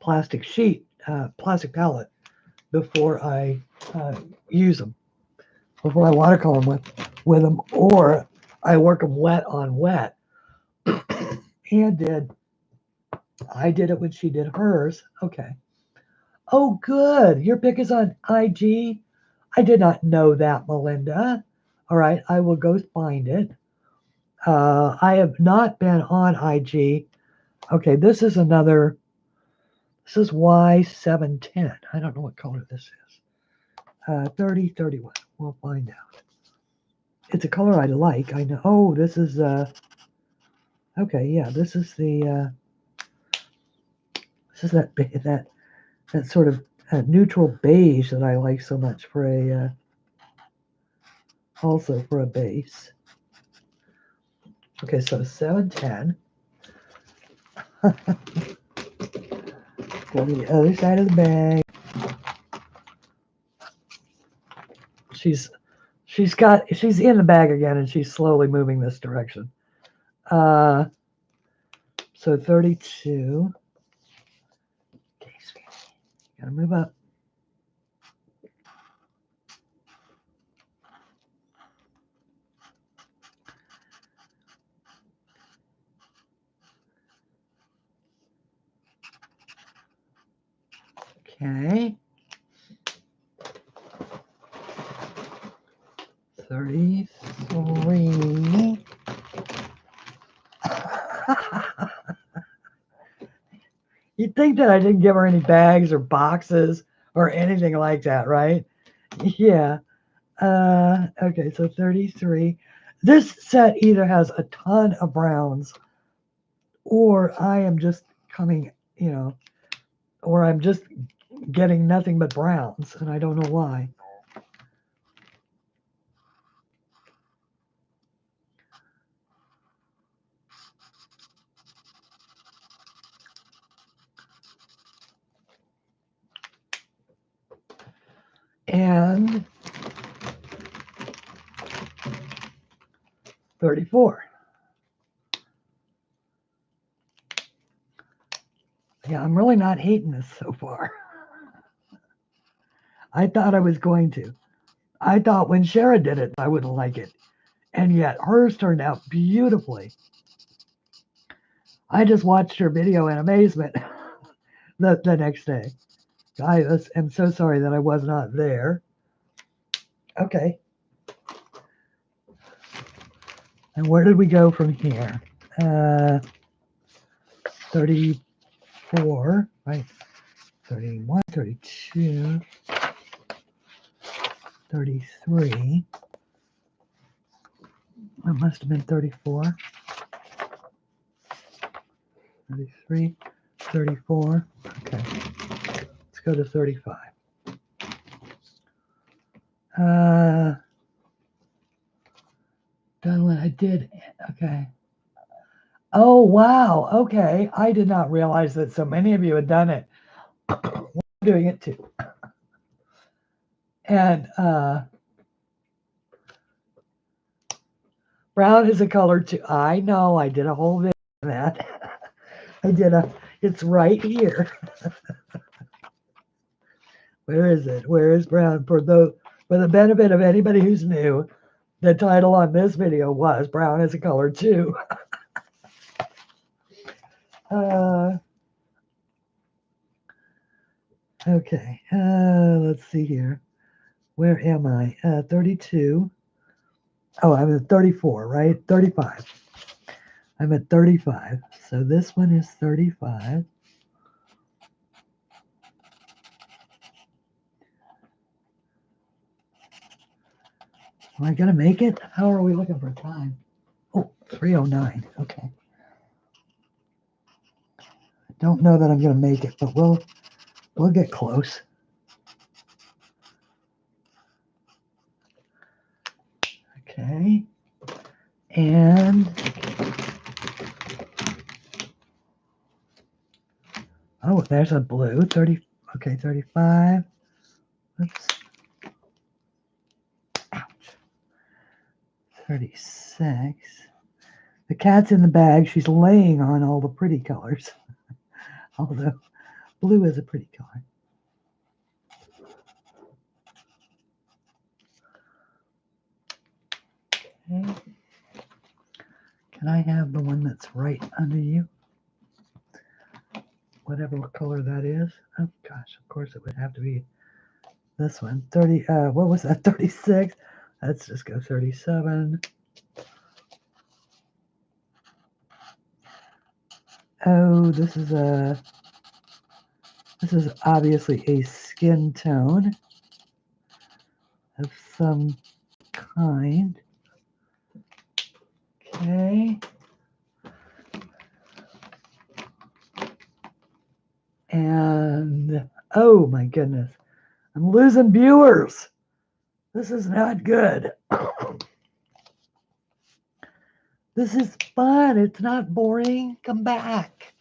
plastic sheet, plastic palette before I use them, before I watercolor them with them, or I work them wet on wet. I did it when she did hers. Okay. Oh, good. Your pick is on IG. I did not know that, Melinda. All right, I will go find it. I have not been on IG. Okay, this is Y710. I don't know what color this is. 30, 31. We'll find out. It's a color I like. I know. Oh, this is, okay, yeah, this is that sort of neutral beige that I like so much for also for a base. Okay, so 710. Go to the other side of the bag. She's in the bag again, and she's slowly moving this direction. So 32. Okay, sweetie, gotta move up. Okay. 33. You'd think that I didn't give her any bags or boxes or anything like that, right? Yeah. Okay, so 33. This set either has a ton of browns, or I am just coming, or I'm just getting nothing but browns, and I don't know why. And 34. Yeah, I'm really not hating this so far. I thought I was going to. I thought when Shara did it, I wouldn't like it. And yet hers turned out beautifully. I just watched her video in amazement the next day. I am so sorry that I was not there. Okay. And where did we go from here? 34, right? 31, 32, 33. That must have been 34. 33, 34. Okay. Let's go to 35. Done what I did. Okay. Oh, wow. Okay. I did not realize that so many of you had done it. I'm doing it too. And brown is a color too. I know. I did a whole video on that. It's right here. Where is it? Where is brown? For the benefit of anybody who's new, the title on this video was brown is a color too. Okay. Let's see here. Where am I? 32. Oh, I'm at 34, right? 35. I'm at 35. So this one is 35. Am I going to make it? How are we looking for time? Oh, 3:09. Okay. I don't know that I'm going to make it, but we'll get close. Okay. And oh, there's a blue. 30. Okay, 35. Oops. Ouch. 36. The cat's in the bag. She's laying on all the pretty colors. Although blue is a pretty color. Okay. Can I have the one that's right under you? Whatever color that is. Oh gosh, of course it would have to be this one. 30, what was that? 36. Let's just go 37. Oh, this is obviously a skin tone of some kind. Okay. And oh my goodness, I'm losing viewers. This is not good. This is fun. It's not boring. Come back.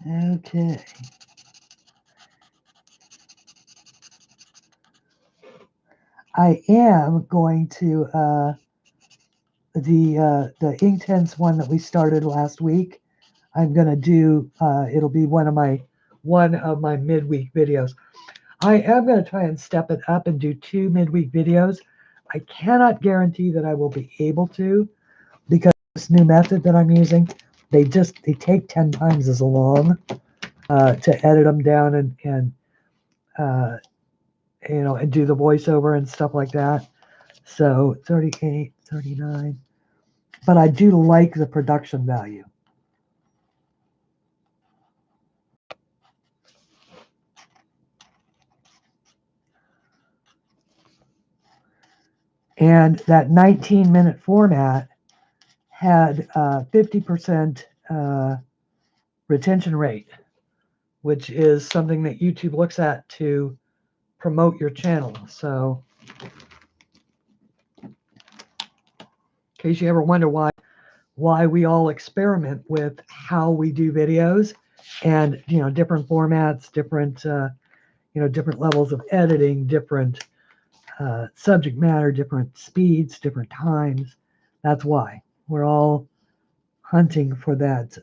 Okay. I am going to the Inktense one that we started last week. I'm going to do it'll be one of my midweek videos. I am going to try and step it up and do 2 midweek videos. I cannot guarantee that I will be able to, because this new method that I'm using, they take 10 times as long to edit them down and and do the voiceover and stuff like that. So 38, 39. But I do like the production value. And that 19-minute format had 50% retention rate, which is something that YouTube looks at to promote your channel. So in case you ever wonder why we all experiment with how we do videos and different formats, different different levels of editing, different subject matter, different speeds, different times. That's why we're all hunting for that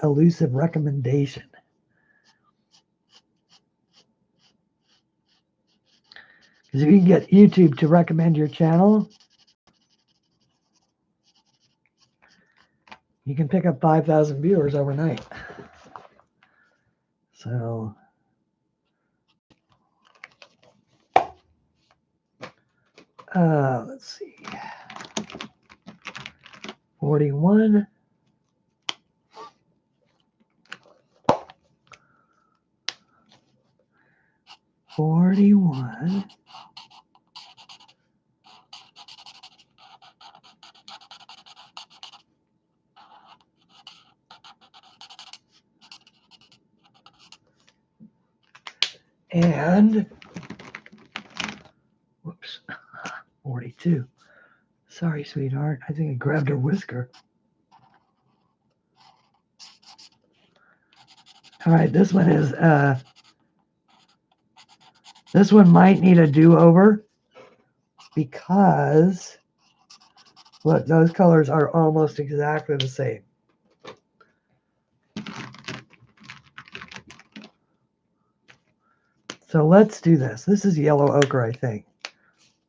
elusive recommendation. Because if you can get YouTube to recommend your channel, you can pick up 5,000 viewers overnight. So let's see. 41. And whoops, 42. Sorry, sweetheart. I think I grabbed her whisker. All right, this one is this one might need a do-over because look, those colors are almost exactly the same. So let's do this. This is yellow ochre, I think.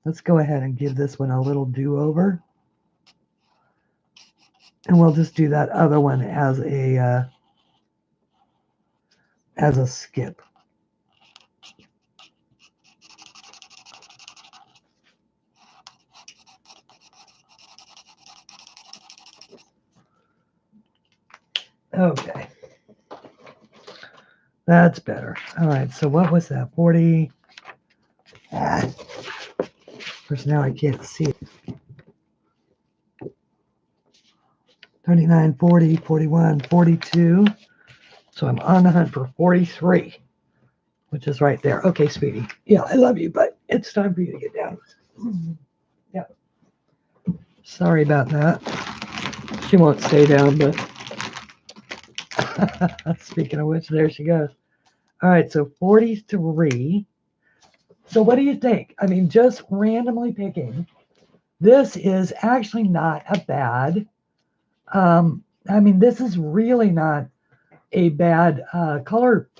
Let's go ahead and give this one a little do-over. And we'll just do that other one as a skip. Okay. That's better. All right, so what was that? 40. Of course, now I can't see it. 39, 40, 41, 42. So I'm on the hunt for 43, which is right there. Okay, sweetie. Yeah, I love you, but it's time for you to get down. Yeah. Sorry about that. She won't stay down, but speaking of which, there she goes. All right, so 43. So what do you think? I mean, just randomly picking, this is actually not a bad, I mean, this is really not a bad color.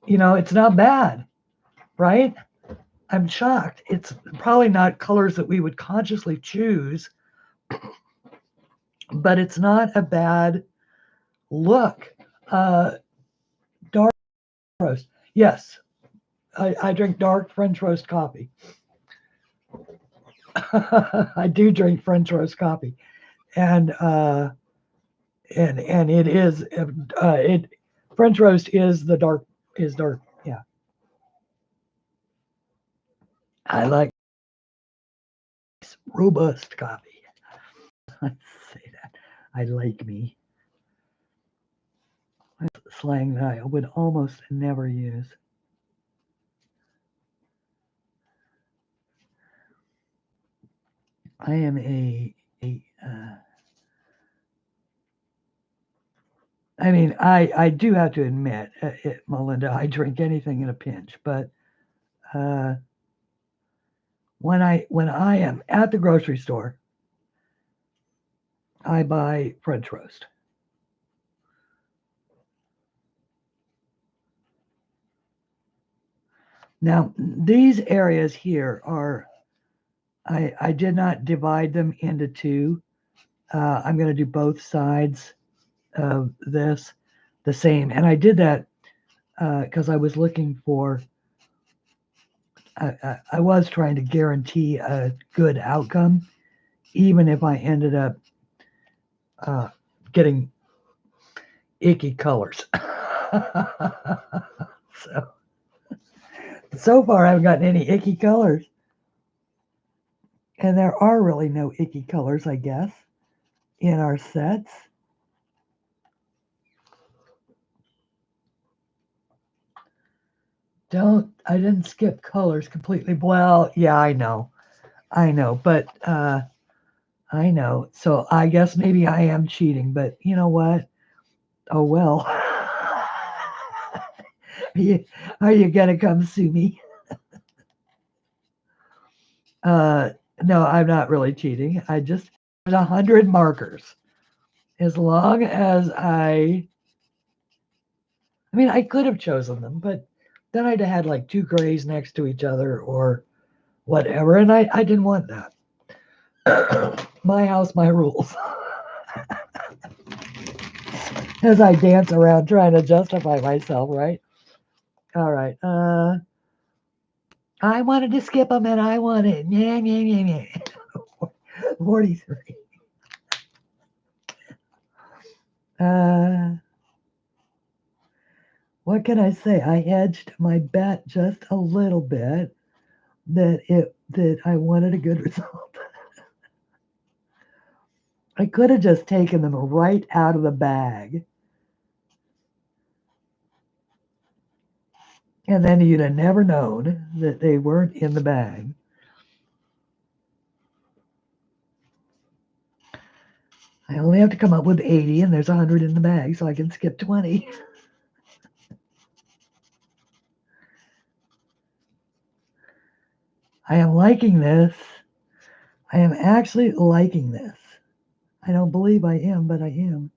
You know, it's not bad, right? I'm shocked. It's probably not colors that we would consciously choose, but it's not a bad look. Dark roast. Yes, I drink dark French roast coffee. I do drink French roast coffee, and it is French roast is dark. Yeah, I like robust coffee. I say that. I like me. That's slang that I would almost never use. I am I mean, I do have to admit, Melinda, I drink anything in a pinch, but when I am at the grocery store, I buy French roast. Now, these areas here are, I did not divide them into two. I'm going to do both sides of this the same. And I did that because I was looking for, I was trying to guarantee a good outcome, even if I ended up getting icky colors. So far, I haven't gotten any icky colors. And there are really no icky colors, I guess, in our sets. I didn't skip colors completely. Well, yeah, I know, but I know. So I guess maybe I am cheating, but you know what? Oh, well. Are you going to come sue me? No, I'm not really cheating. I just, 100 markers. As long as I mean, I could have chosen them, but then I'd have had like two grays next to each other or whatever, and I didn't want that. My house, my rules. as I dance around trying to justify myself, right? All right. I wanted to skip them and I wanted, yeah, yeah, yeah, yeah. 43. What can I say? I hedged my bet just a little bit that I wanted a good result. I could have just taken them right out of the bag. And then you'd have never known that they weren't in the bag. I only have to come up with 80 and there's 100 in the bag, so I can skip 20. I am liking this. I am actually liking this. I don't believe I am, but I am.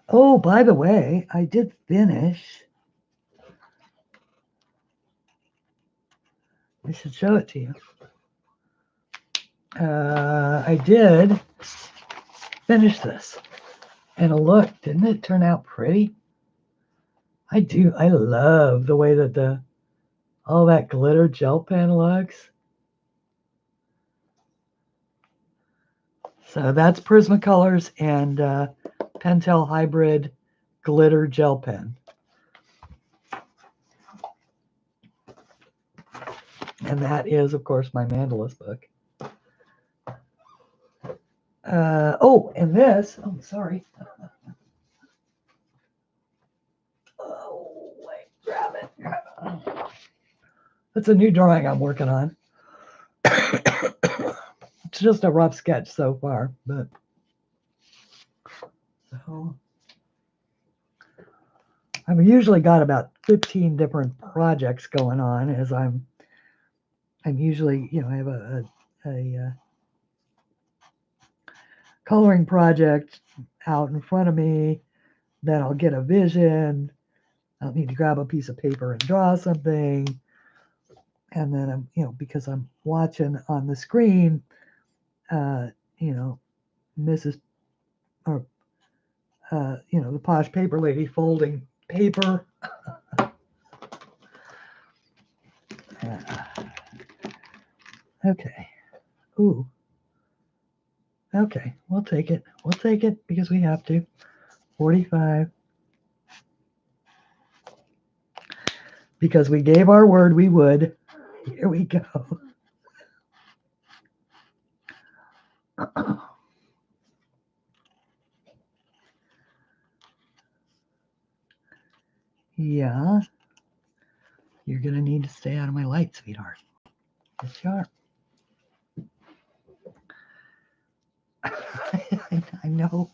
Oh, by the way, I did finish. I should show it to you. I did finish this. And look, didn't it turn out pretty? I do. I love the way that all that glitter gel pen looks. So that's Prismacolors and Pentel Hybrid Glitter Gel Pen. And that is, of course, my Mandalas book. Oh, and this, oh, sorry. Oh, wait, grab it. That's a new drawing I'm working on. It's just a rough sketch so far, but so I've usually got about 15 different projects going on as I'm usually, I have a coloring project out in front of me, then I'll get a vision. I'll need to grab a piece of paper and draw something. And then I'm, because I'm watching on the screen, Mrs. or, the posh paper lady folding paper. Okay. Ooh. Okay, we'll take it. We'll take it because we have to. 45. Because we gave our word we would. Here we go. Yeah. You're going to need to stay out of my light, sweetheart. Yes, you are. I know.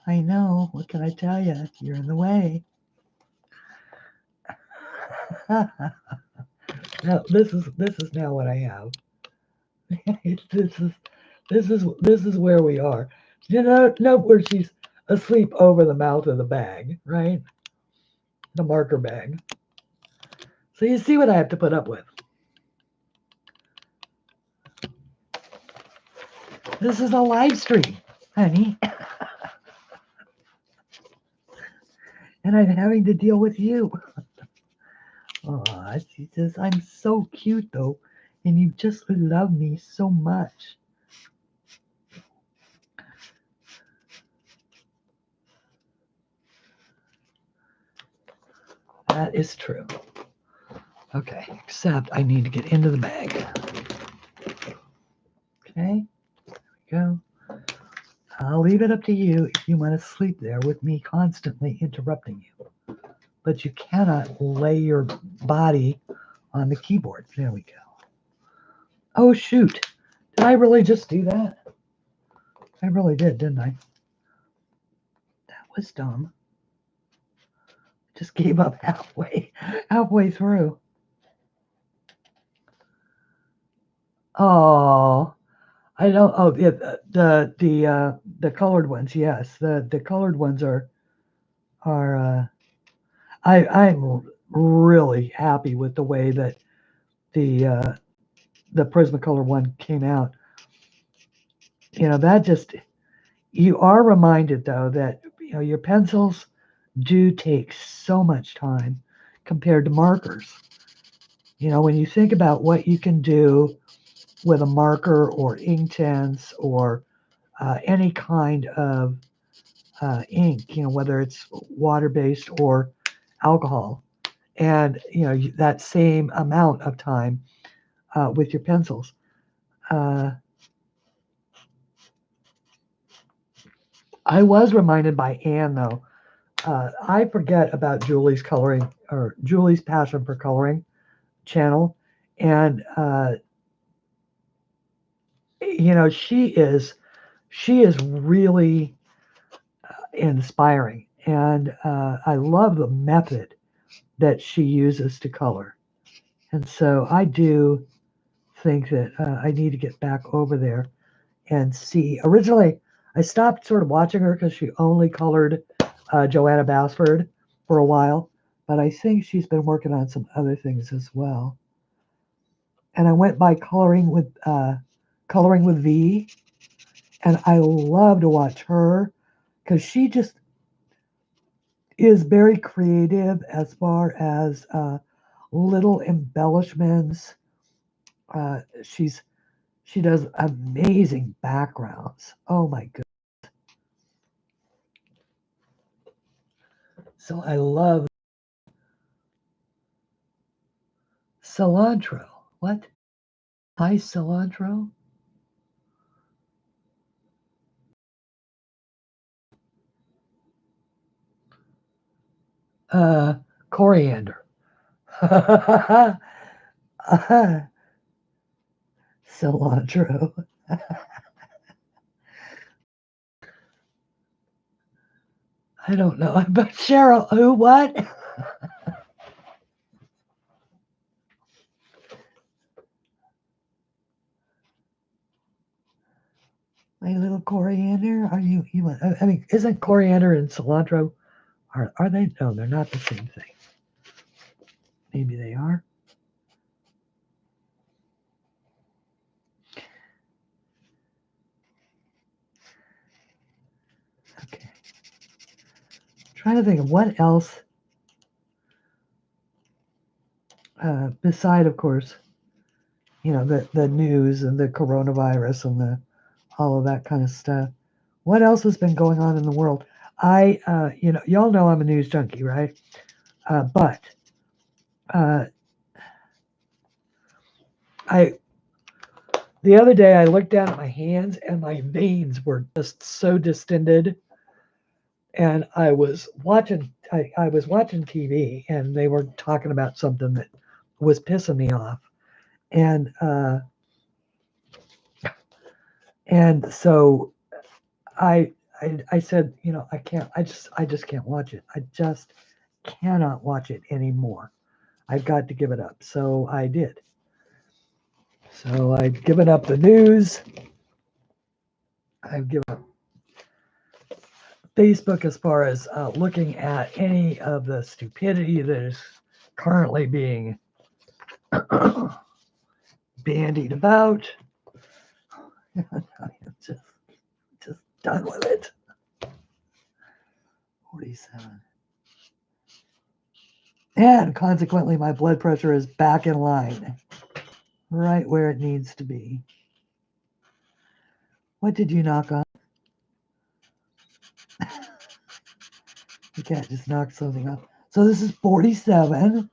I know. What can I tell you? You're in the way. No, this is now what I have. this is where we are. Note where she's asleep over the mouth of the bag, right? The marker bag. So you see what I have to put up with. This is a live stream, honey. And I'm having to deal with you. Oh, she says, I'm so cute though, and you just love me so much. That is true. Okay, except I need to get into the bag. Okay, there we go. I'll leave it up to you if you want to sleep there with me constantly interrupting you. But you cannot lay your body on the keyboard. There we go. Oh, shoot. Did I really just do that? I really did, didn't I? That was dumb. Just gave up halfway through. Oh, I don't. Oh, yeah, the colored ones. Yes, the colored ones are. I'm really happy with the way that the Prismacolor one came out, that just, you are reminded though that your pencils do take so much time compared to markers. When you think about what you can do with a marker or Inktense or any kind of ink, whether it's water-based or alcohol, and that same amount of time with your pencils. I was reminded by Anne though. I forget about Julie's coloring or Julie's Passion for Coloring channel, and she is really inspiring, and I love the method that she uses to color. And so I do think that I need to get back over there and see. Originally, I stopped sort of watching her because she only colored Joanna Basford for a while, but I think she's been working on some other things as well. And I went by coloring with V, and I love to watch her because she just is very creative as far as little embellishments. She does amazing backgrounds. Oh my goodness. So I love cilantro. What? Hi, cilantro? Coriander. Cilantro. I don't know. But Cheryl, who, what? My little coriander? Are you, I mean, isn't coriander and cilantro, are they? No, they're not the same thing. Maybe they are. Okay. Trying to think of what else, beside, of course, the news and the coronavirus and all of that kind of stuff. What else has been going on in the world? Y'all know I'm a news junkie, right? But the other day I looked down at my hands and my veins were just so distended, and I was watching TV, and they were talking about something that was pissing me off, and so I said, I just can't watch it. I just cannot watch it anymore. I've got to give it up. So I did. So I've given up the news. I've given up Facebook as far as looking at any of the stupidity that is currently being bandied about. I'm just done with it. 47. And consequently, my blood pressure is back in line, right where it needs to be. What did you knock on? You can't just knock something off. So this is 47.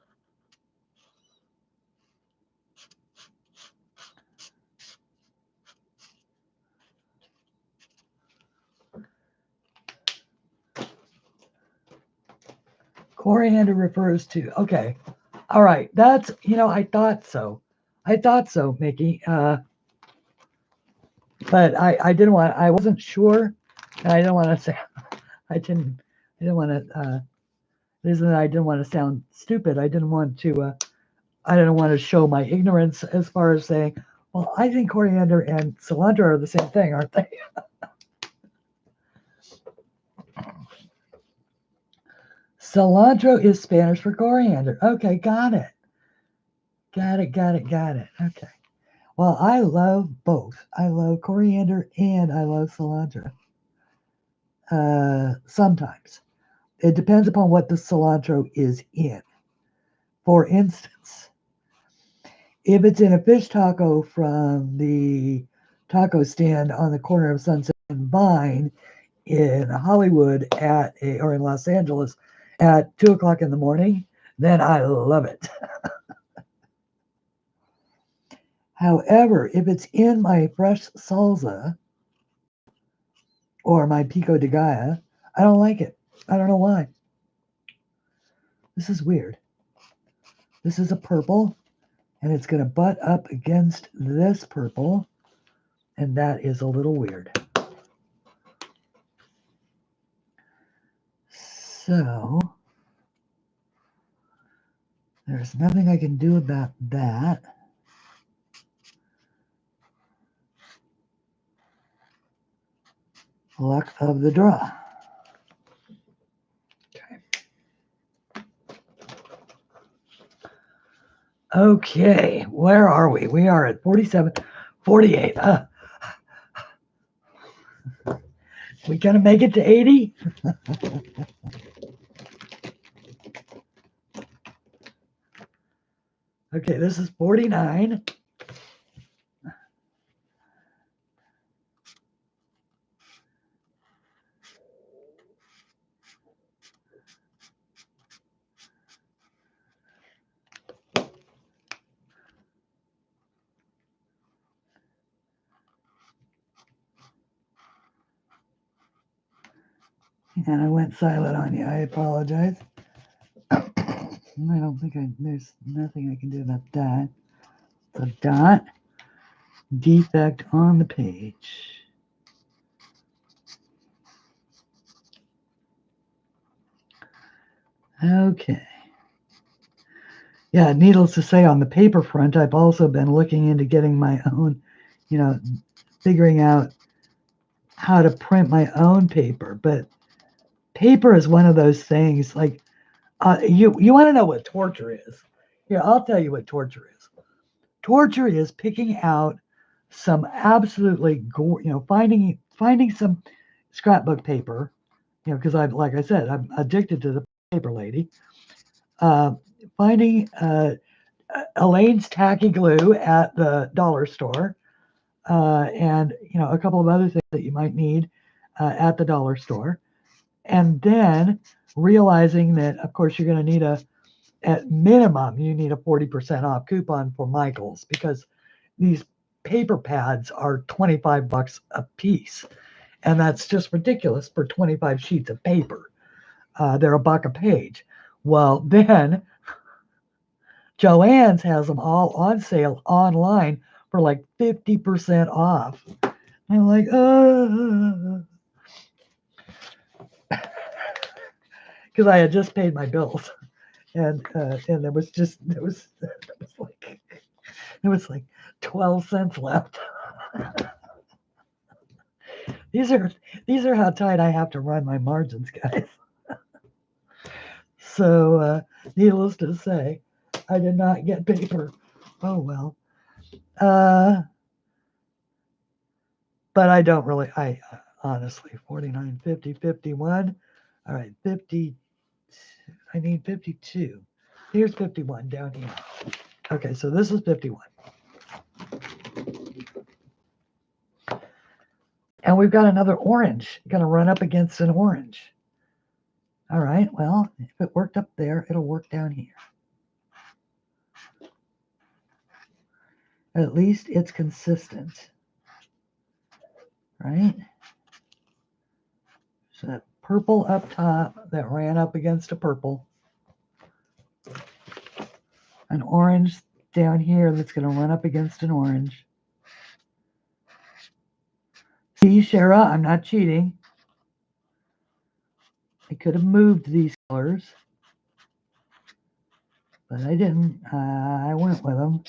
Coriander refers to, okay. All right. That's, I thought so. Mickey. But I didn't want, I wasn't sure. And I didn't want to say, I didn't want to, reason I didn't want to sound stupid. I didn't want to show my ignorance as far as saying, well, I think coriander and cilantro are the same thing, aren't they? Cilantro is Spanish for coriander. Okay, got it. Got it. Okay. Well, I love both. I love coriander and I love cilantro. Sometimes. It depends upon what the cilantro is in. For instance, if it's in a fish taco from the taco stand on the corner of Sunset and Vine in Hollywood or in Los Angeles at 2 o'clock in the morning, then I love it. However, if it's in my fresh salsa or my pico de gallo, I don't like it. I don't know why. This is weird. This is a purple, and it's going to butt up against this purple, and that is a little weird. So, there's nothing I can do about that. Luck of the draw. Okay, where are we? We are at 47, 48. We gonna make it to 80? Okay, this is 49. And I went silent on you. I apologize. I don't think there's nothing I can do about that. So dot defect on the page. Okay. Yeah, needless to say, on the paper front, I've also been looking into getting my own, figuring out how to print my own paper. But paper is one of those things like, you want to know what torture is? Here, I'll tell you what torture is. Torture is picking out some absolutely finding some scrapbook paper, because like I said, I'm addicted to the paper lady. Finding Elaine's tacky glue at the dollar store, and a couple of other things that you might need at the dollar store, and then realizing that, of course, you're going to need at minimum, you need a 40% off coupon for Michaels, because these paper pads are $25 a piece, and that's just ridiculous for 25 sheets of paper. They're $1 a page. Well, then Joann's has them all on sale online for like 50% off. I'm like, because I had just paid my bills, and there was like 12 cents left. These are how tight I have to run my margins, guys. So, needless to say, I did not get paper. Oh well. But I don't really. I honestly, 49, 50, 51. All right, 50. I need 52. Here's 51 down here. Okay, so this is 51. And we've got another orange. Going to run up against an orange. All right, well, if it worked up there, it'll work down here. At least it's consistent, right? So that purple up top that ran up against a purple. An orange down here that's going to run up against an orange. See, Shara, I'm not cheating. I could have moved these colors, but I didn't. I went with them.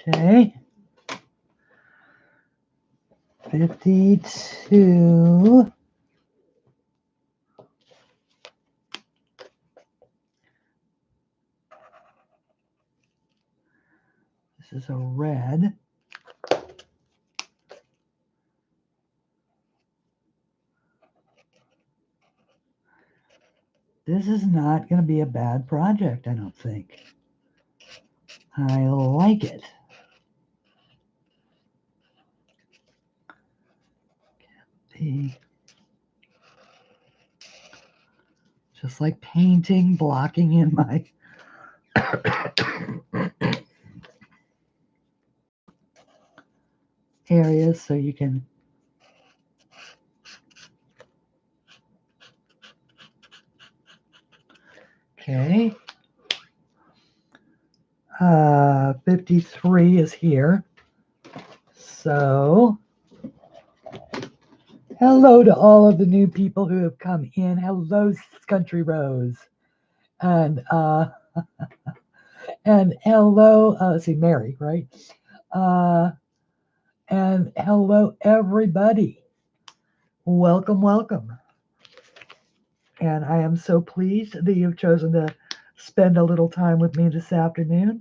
Okay. 52. is a red. This is not going to be a bad project, I don't think. I like it. Just like painting, blocking in my areas so you can okay. 53 is here. So hello to all of the new people who have come in. Hello, Country Rose. And and hello, let's see, Mary, right? And hello, everybody. Welcome, welcome. And I am so pleased that you've chosen to spend a little time with me this afternoon.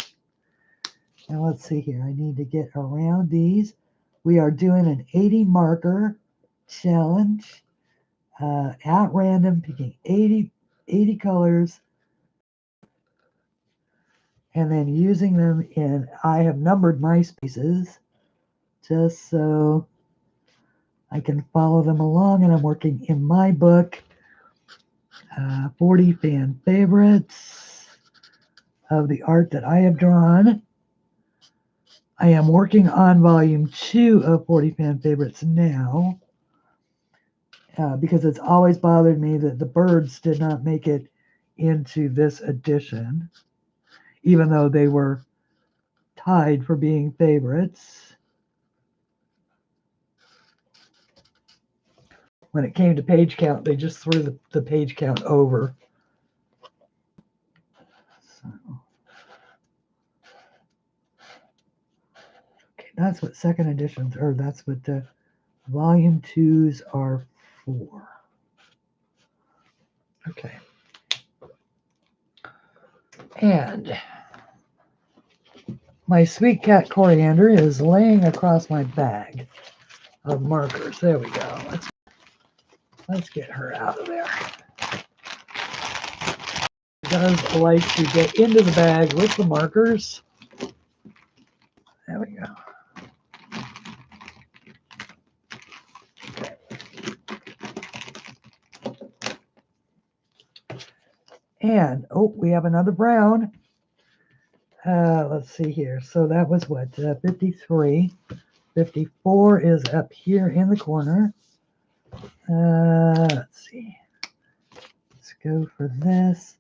And let's see here. I need to get around these. We are doing an 80 marker challenge at random, picking 80 colors and then using them in, I have numbered my spaces just so I can follow them along, and I'm working in my book, 40 fan favorites of the art that I have drawn. I am working on volume 2 of 40 fan favorites now because it's always bothered me that the birds did not make it into this edition, even though they were tied for being favorites. When it came to page count, they just threw the page count over. So, okay, that's what second editions, or that's what the volume 2s are for. Okay. And my sweet cat Coriander is laying across my bag of markers. There we go. Let's get her out of there. She does like to get into the bag with the markers. There we go. And, oh, we have another brown. Let's see here. So that was what, 53. 54 is up here in the corner. Let's see. Let's go for this.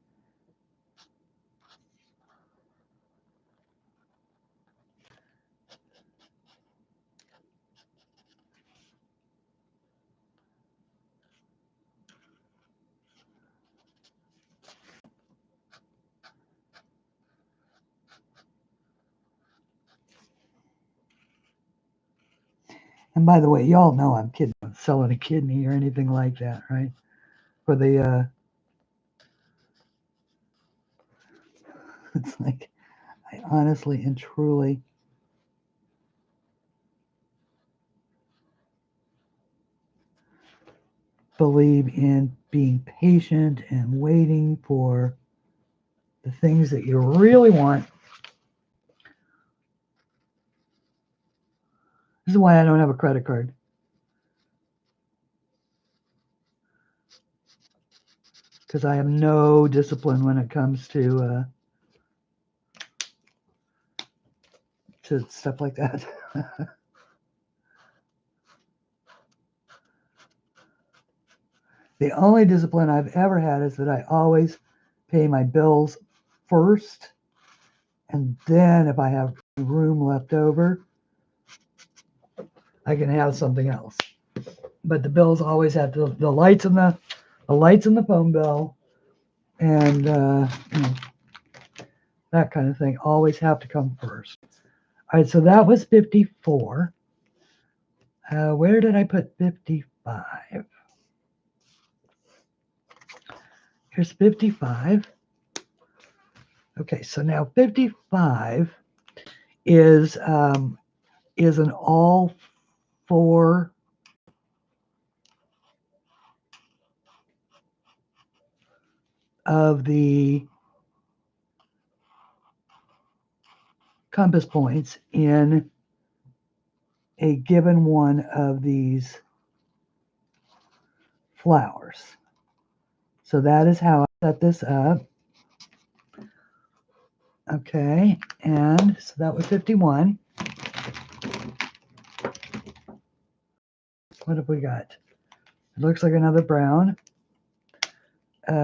And by the way, y'all know I'm kidding. I'm selling a kidney or anything like that, right? For the, it's like, I honestly and truly believe in being patient and waiting for the things that you really want. This is why I don't have a credit card. Because I have no discipline when it comes to stuff like that. The only discipline I've ever had is that I always pay my bills first, and then if I have room left over, I can have something else. But the bills always have the lights and the phone bill, and that kind of thing always have to come first. All right, so that was 54. Where did I put 55? Here's 55. Okay, so now 55 is an all four of the compass points in a given one of these flowers. So that is how I set this up. Okay, and so that was 51. What have we got? It looks like another brown. Is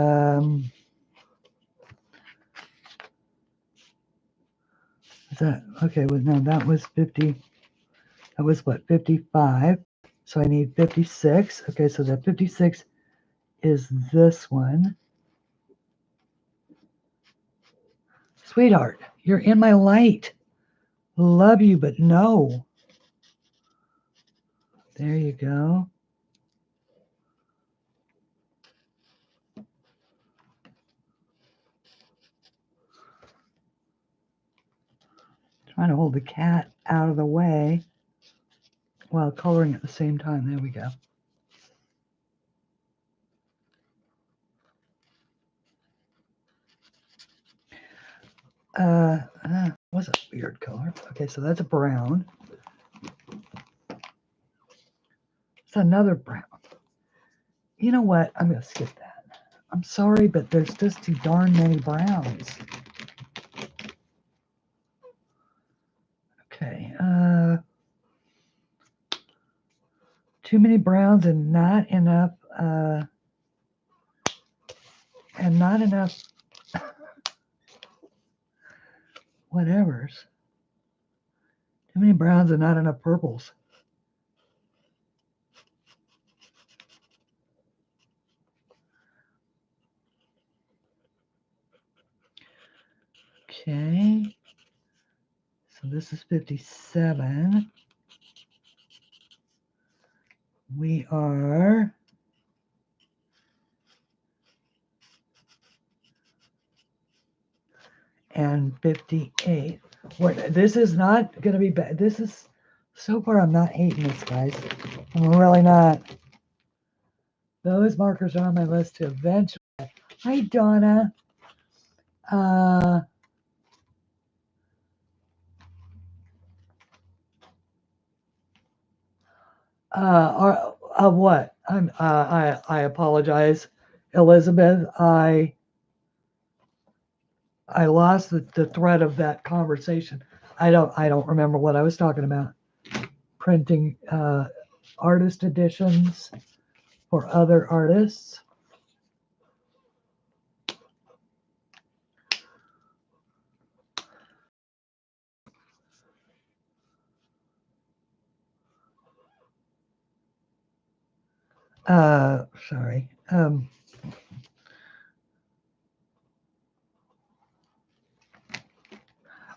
that okay? Well, no, that was 50. That was what, 55? So I need 56. Okay, so that 56 is this one. Sweetheart, you're in my light. Love you, but no. There you go. Trying to hold the cat out of the way while coloring at the same time. There we go. Was a weird color. Okay, so that's a brown. It's another brown. You know what? I'm going to skip that. I'm sorry, but there's just too darn many browns. Okay. Too many browns and not enough whatevers. Too many browns and not enough purples. Okay. So this is 57. We are and 58. What, this is not going to be bad. This is, so far I'm not hating this, guys. I'm really not. Those markers are on my list to eventually. Hi, Donna. What? I apologize, Elizabeth. I lost the thread of that conversation. I don't remember what I was talking about. Printing artist editions for other artists. Sorry.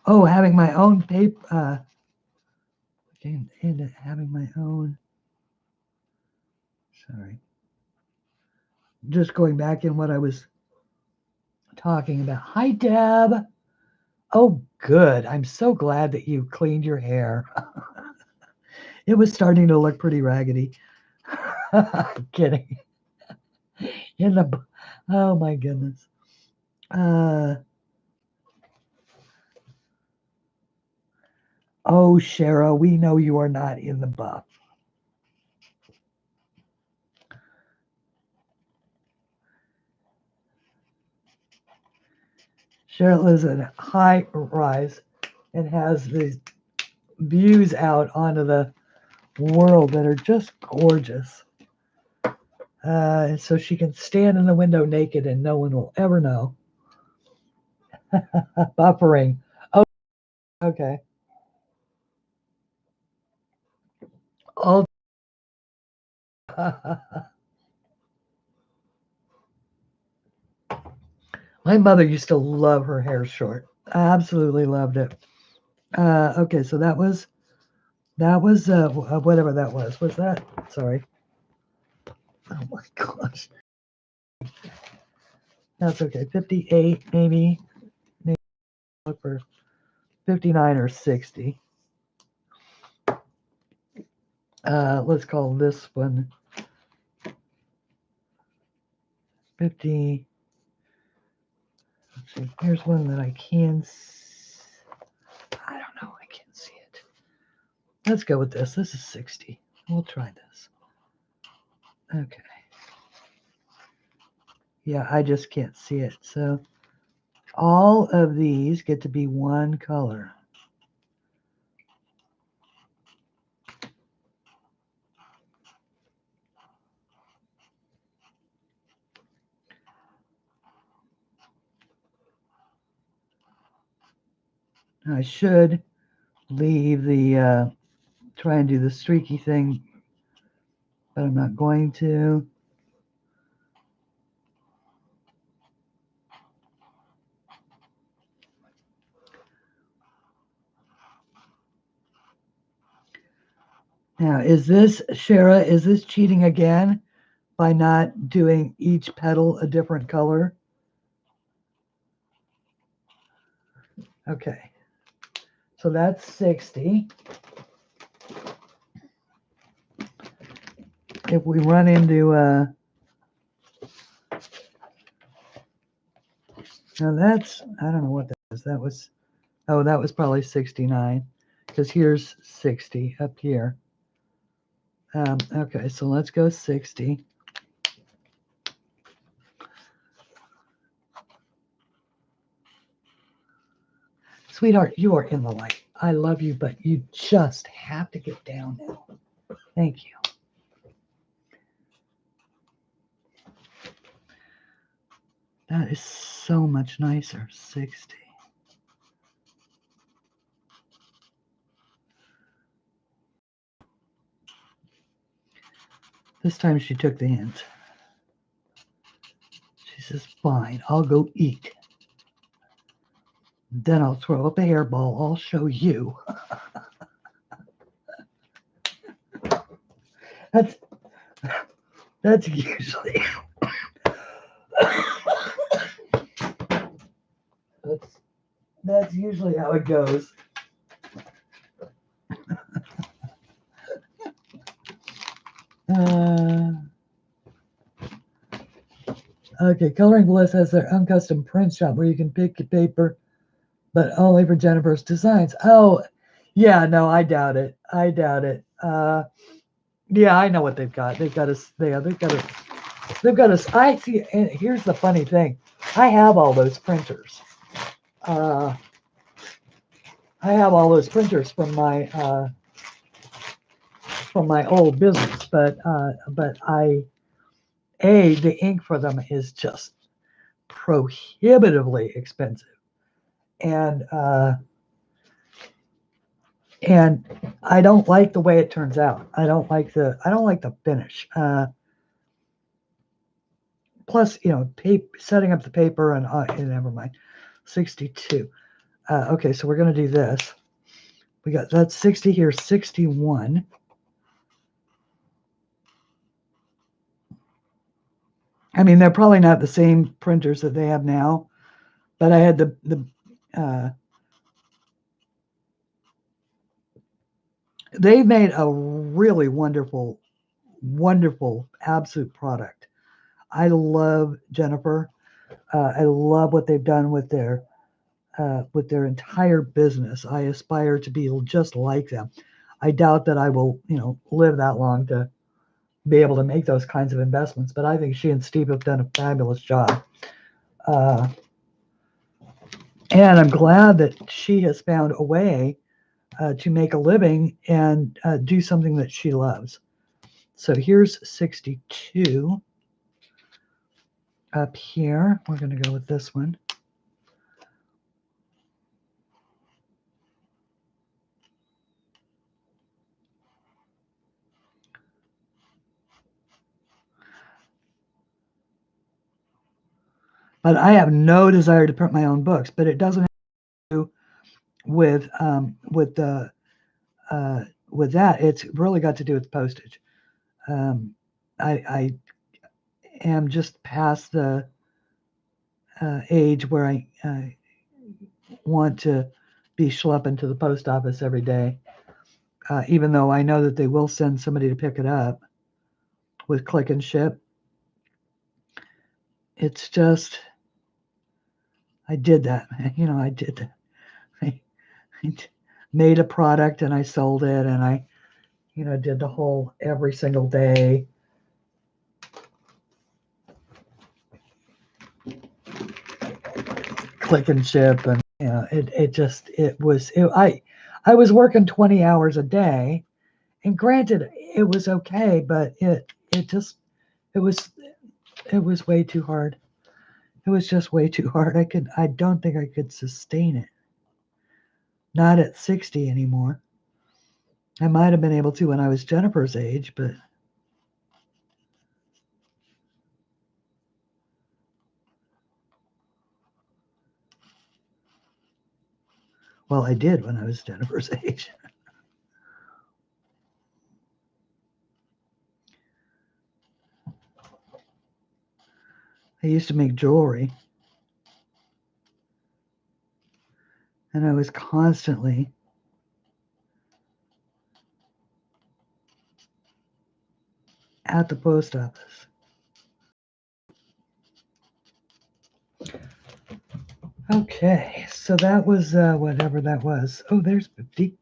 Oh, having my own paper. And having my own. Sorry. Just going back in what I was talking about. Hi, Deb. Oh, good. I'm so glad that you cleaned your hair. It was starting to look pretty raggedy. Kidding. Oh my goodness. Oh, Shara, we know you are not in the buff. Shara lives in a high rise and has these views out onto the world that are just gorgeous. So she can stand in the window naked and no one will ever know. Buffering. Oh, okay. All my mother used to love her hair short. I absolutely loved it. Okay, so that was whatever that was. Was that? Sorry. Oh my gosh. That's okay. 58, maybe look for 59 or 60. Let's call this one 50. Let's see. Here's one that I can. I don't know. I can't see it. Let's go with this. This is 60. We'll try this. Okay. Yeah, I just can't see it. So all of these get to be one color. I should leave the, try and do the streaky thing, but I'm not going to. Now, is this, Shara, is this cheating again by not doing each petal a different color? Okay. So that's 60. If we run into, now that's, I don't know what that is. That was, oh, that was probably 69, because here's 60 up here. Okay, so let's go 60. Sweetheart, you are in the light. I love you, but you just have to get down now. Thank you. That is so much nicer. 60. This time she took the hint. She says, fine, I'll go eat. Then I'll throw up a hairball. I'll show you. That's usually that's usually how it goes. Okay, Coloring Bliss has their own custom print shop where you can pick your paper, but only for Jennifer's designs. Oh, yeah, no, I doubt it. I doubt it. Yeah, I know what they've got. They've got us. They've got us. I see. And here's the funny thing. I have all those printers. I have all those printers from my old business, but the ink for them is just prohibitively expensive, and I don't like the way it turns out. I don't like the finish. Plus, setting up the paper and never mind. 62. Okay, so we're gonna do this. We got that's 60 here, 61. I mean, they're probably not the same printers that they have now, but I had they made a really wonderful, absolute product. I love Jennifer. I love what they've done with their entire business. I aspire to be just like them. I doubt that I will, live that long to be able to make those kinds of investments, but I think she and Steve have done a fabulous job. And I'm glad that she has found a way to make a living and do something that she loves. So here's 62 up here. We're going to go with this one. But I have no desire to print my own books, but it doesn't have to do with that. It's really got to do with postage. I am just past the age where I want to be schlepping to the post office every day, even though I know that they will send somebody to pick it up with click and ship. It's just, I did that. I did that. I made a product and I sold it, and I, did the whole every single day. Click and ship, and I was working 20 hours a day, and granted it was okay, but it was way too hard. It was just way too hard. I don't think I could sustain it. Not at 60 anymore. I might have been able to when I was Jennifer's age, but well, I did when I was Jennifer's age. I used to make jewelry, and I was constantly at the post office. Okay, so that was whatever that was. Oh, there's 50.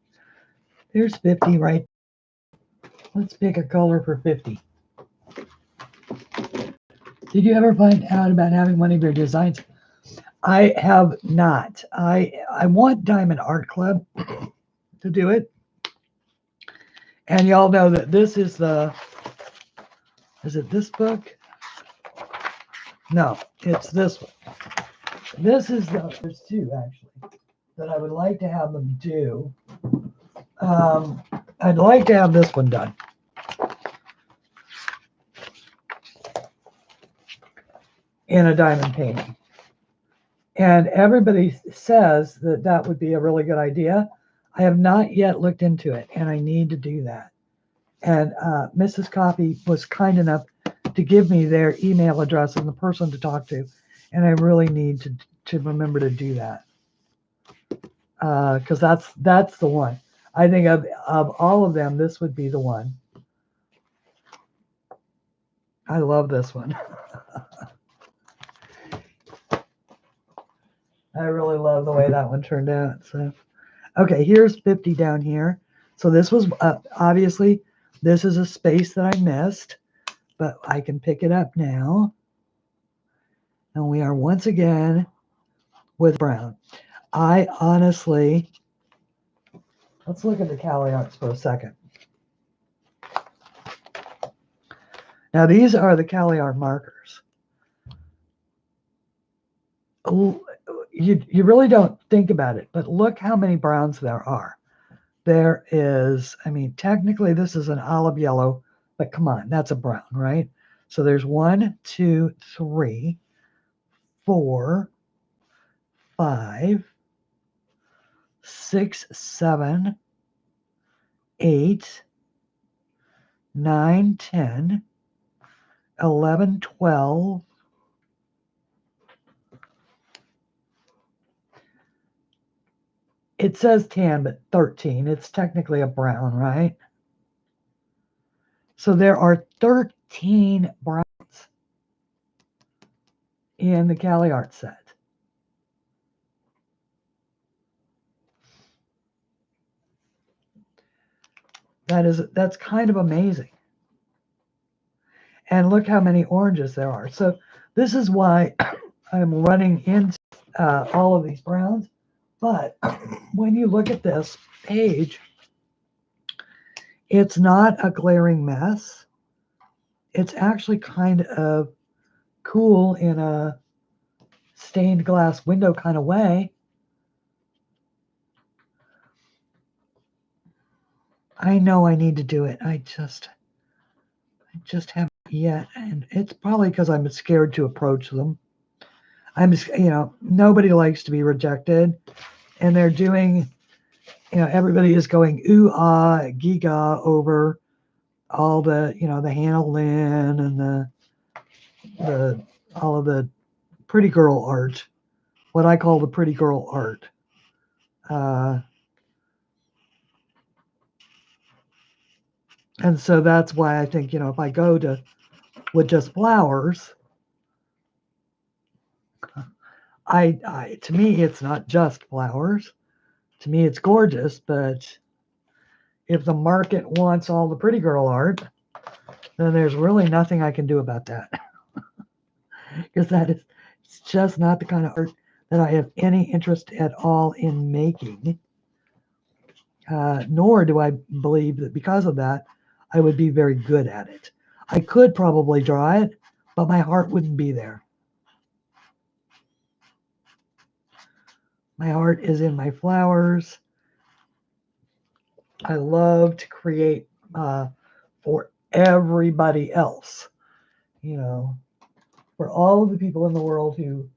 There's 50 right. Let's pick a color for 50. Did you ever find out about having one of your designs? I have not. I want Diamond Art Club to do it. And y'all know that this is it this book? No, it's this one. This is there's two actually that I would like to have them do. I'd like to have this one done. In a diamond painting. And everybody says that that would be a really good idea. I have not yet looked into it, and I need to do that. And Mrs. Coffee was kind enough to give me their email address and the person to talk to, and I really need to remember to do that, because that's the one. I think of all of them, this would be the one. I love this one. I really love the way that one turned out. So, okay, here's 50 down here. So this was obviously, this is a space that I missed, but I can pick it up now. And we are once again with brown. I honestly, let's look at the CalArts for a second. Now these are the CalArt markers. You really don't think about it, but look how many browns there are. There is, I mean, technically this is an olive yellow, but come on, that's a brown, right? So there's 1, 2, 3, 4, 5, 6, 7, 8, 9, 10, 11, 12. It says tan, but 13. It's technically a brown, right? So there are 13 browns in the CalArt set. That's kind of amazing. And look how many oranges there are. So this is why I'm running into all of these browns. But when you look at this page, it's not a glaring mess. It's actually kind of cool in a stained glass window kind of way. I know I need to do it. I just haven't yet. And it's probably because I'm scared to approach them. I'm just, nobody likes to be rejected. And they're doing, everybody is going ooh, ah, giga over all the, the Hannah Lynn and the all of the pretty girl art, what I call the pretty girl art. And so that's why I think, if I go with just flowers, to me, it's not just flowers. To me, it's gorgeous, but if the market wants all the pretty girl art, then there's really nothing I can do about that. Because it's just not the kind of art that I have any interest at all in making. Nor do I believe that because of that, I would be very good at it. I could probably draw it, but my heart wouldn't be there. My heart is in my flowers. I love to create for everybody else. For all of the people in the world who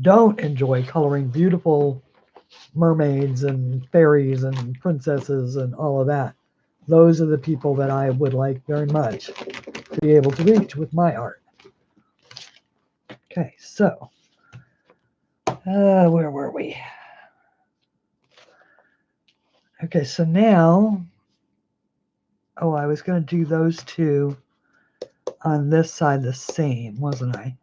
don't enjoy coloring beautiful mermaids and fairies and princesses and all of that. Those are the people that I would like very much to be able to reach with my art. Okay, so where were we? Okay, so now, I was going to do those two on this side the same, wasn't I?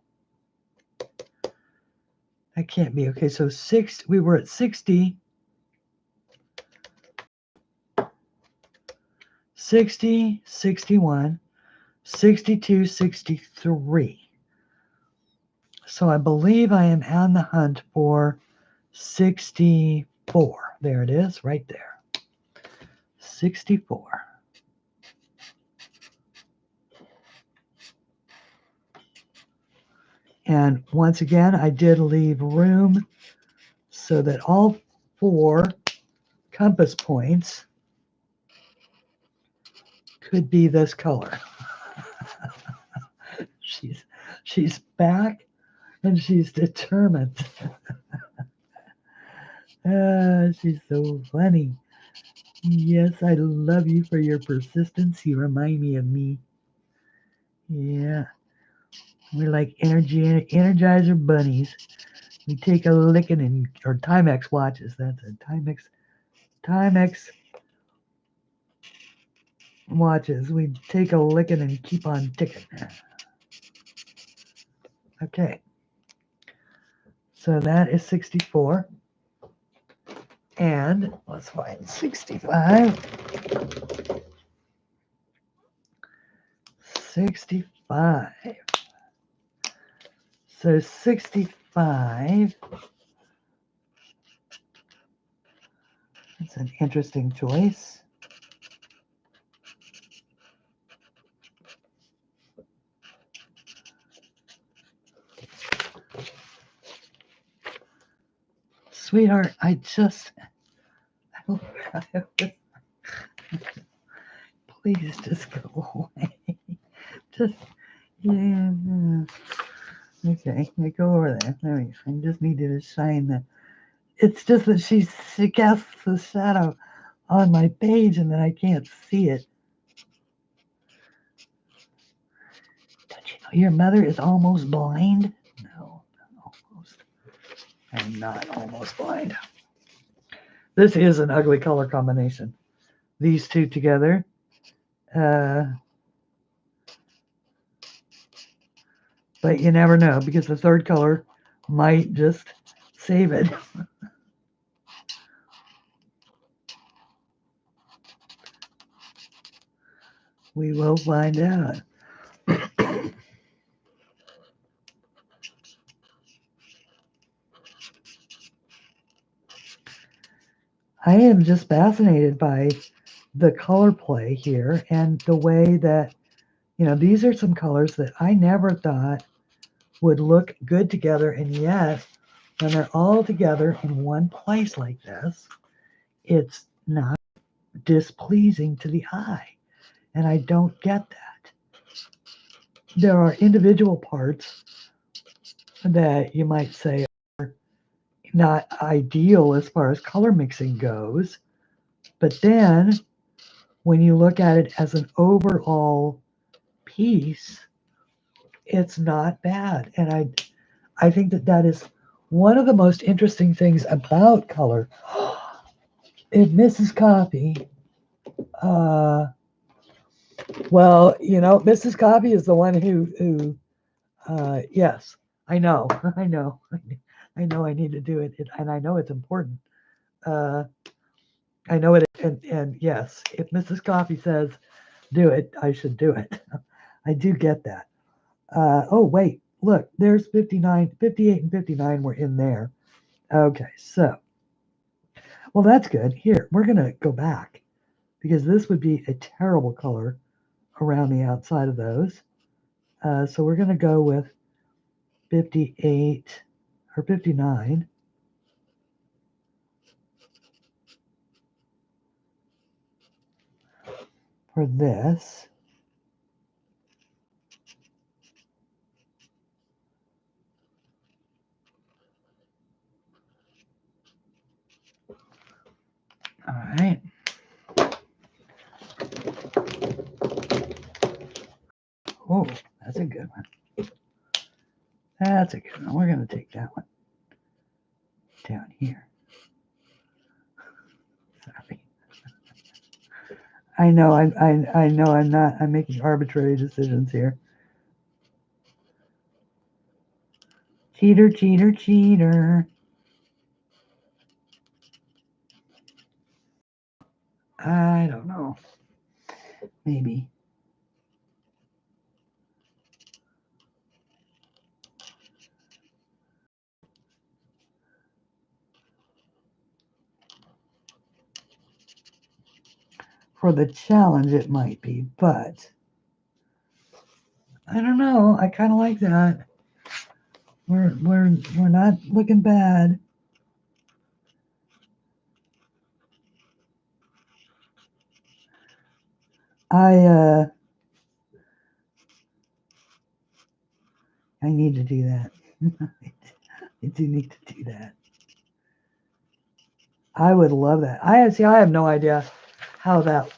That can't be. Okay, so we were at 60. 60, 61, 62, 63. So I believe I am on the hunt for 64. There it is, right there. 64. And once again, I did leave room so that all 4 compass points could be this color. she's back and she's determined. She's so funny. Yes, I love you for your persistence. You remind me of me. Yeah. We're like Energizer bunnies. We take a licking or Timex watches. That's a Timex watches. We take a licking and keep on ticking. Okay. So that is 64. And let's find 65. 65. So 65. That's an interesting choice. Sweetheart, please just go away. Just, yeah. Okay, I go over there. There we go. I just needed to shine that. It's just that she casts the shadow on my page and then I can't see it. Don't you know your mother is almost blind? No, not almost. I'm not almost blind. This is an ugly color combination. These two together. But you never know because the third color might just save it. We will find out. I am just fascinated by the color play here and the way that, these are some colors that I never thought would look good together. And yet, when they're all together in one place like this, it's not displeasing to the eye. And I don't get that. There are individual parts that you might say are not ideal as far as color mixing goes. But then when you look at it as an overall piece, it's not bad. And I think that is one of the most interesting things about color. if Mrs. Coffee, well, you know, Mrs. Coffee is the one who yes, I know, I know, I know I need to do it, and I know it's important. Uh, I know it, and yes, if Mrs. Coffee says do it, I should do it. I do get that. Oh, wait, look, there's 59, 58, and 59 were in there. Okay, so, well, that's good. Here, we're going to go back because this would be a terrible color around the outside of those. So we're going to go with 58 or 59. For this. All right. Oh, that's a good one. That's a good one. We're going to take that one down here. Sorry. I know I know I'm making arbitrary decisions here. Cheater, cheater, cheater. I don't know. Maybe. For the challenge it might be, but I don't know. I kind of like that. We're not looking bad. I need to do that. I do need to do that. I would love that. I have no idea how that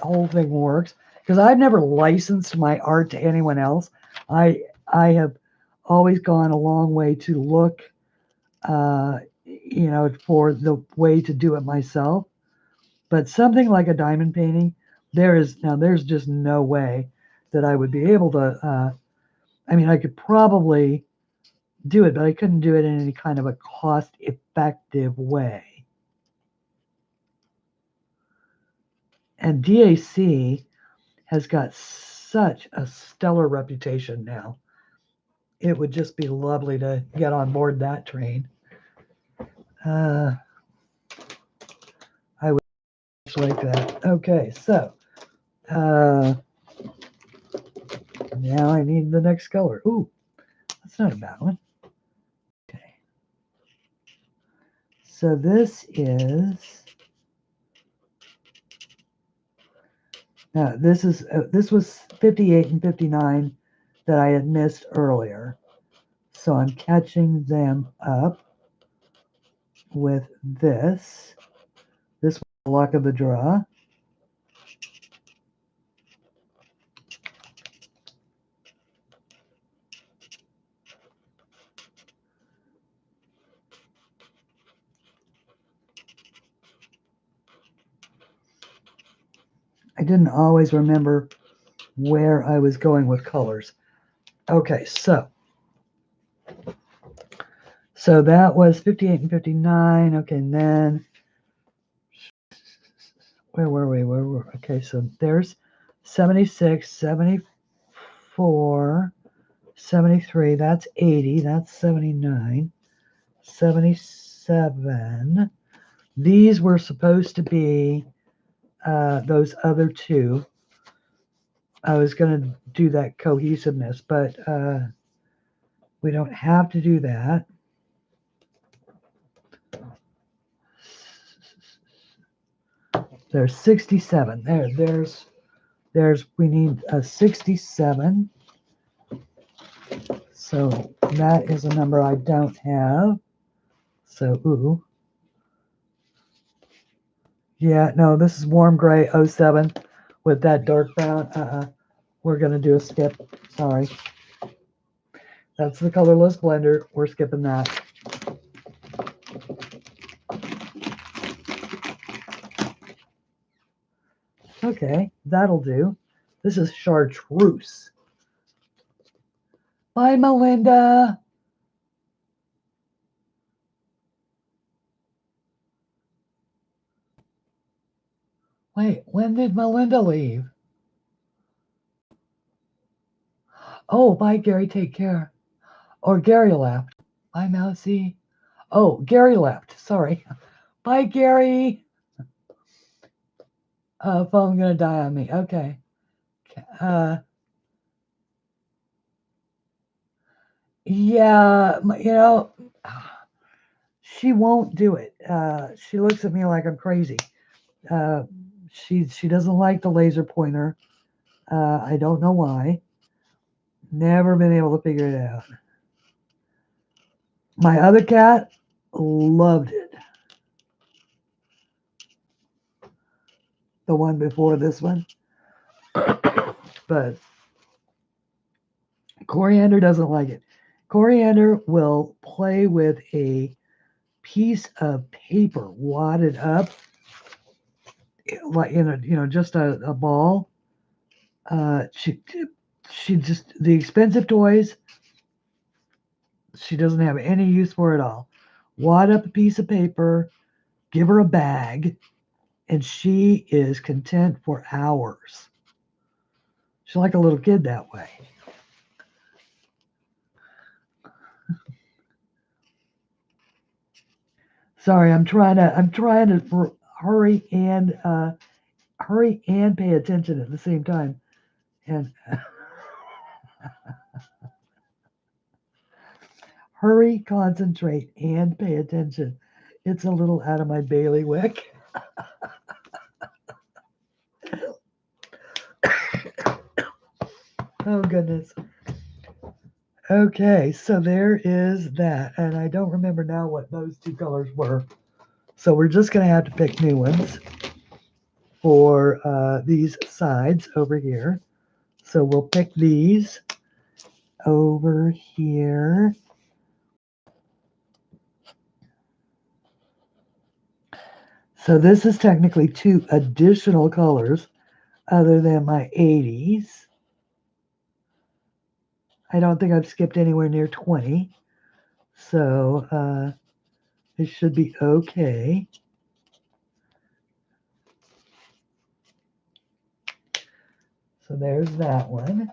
whole thing works because I've never licensed my art to anyone else. I have always gone a long way to look, you know, for the way to do it myself. But something like a diamond painting, there's just no way that I would be able to. I mean, I could probably do it, but I couldn't do it in any kind of a cost-effective way. And DAC has got such a stellar reputation now. It would just be lovely to get on board that train. I would like that. Okay, so now I need the next color. Ooh, that's not a bad one. Okay, so this is this was 58 and 59 that I had missed earlier. So I'm catching them up with this. This was the luck of the draw. I didn't always remember where I was going with colors. Okay, so that was 58 and 59. Okay, and then where were we? Okay, so there's 76, 74, 73. That's 80. That's 79, 77. These were supposed to be those other two. I was going to do that cohesiveness, but we don't have to do that. There's 67. There's we need a 67. So that is a number I don't have. So ooh. Yeah, no, this is warm gray 07 with that dark brown. We're gonna do a skip. Sorry. That's the colorless blender. We're skipping that. Okay, that'll do. This is chartreuse. Bye, Melinda. Wait, when did Melinda leave? Oh, bye, Gary. Take care. Or Gary left. Bye, Mousy. Oh, Gary left. Sorry. Bye, Gary. Phone gonna die on me. Okay. Yeah, she won't do it. She looks at me like I'm crazy. Uh, she doesn't like the laser pointer. I don't know why. Never been able to figure it out. My other cat loved it. The one before this one. But Coriander doesn't like it. Coriander will play with a piece of paper wadded up, like in a just a ball. She just the expensive toys. She doesn't have any use for it all. Wad up a piece of paper, give her a bag, and she is content for hours. She's like a little kid that way. Sorry, I'm trying to hurry and pay attention at the same time. And hurry, concentrate, and pay attention. It's a little out of my bailiwick. Oh, goodness. Okay, so there is that. And I don't remember now what those two colors were. So we're just going to have to pick new ones for these sides over here. So we'll pick these over here. So this is technically 2 additional colors other than my 80s. I don't think I've skipped anywhere near 20. So it should be okay. So there's that one.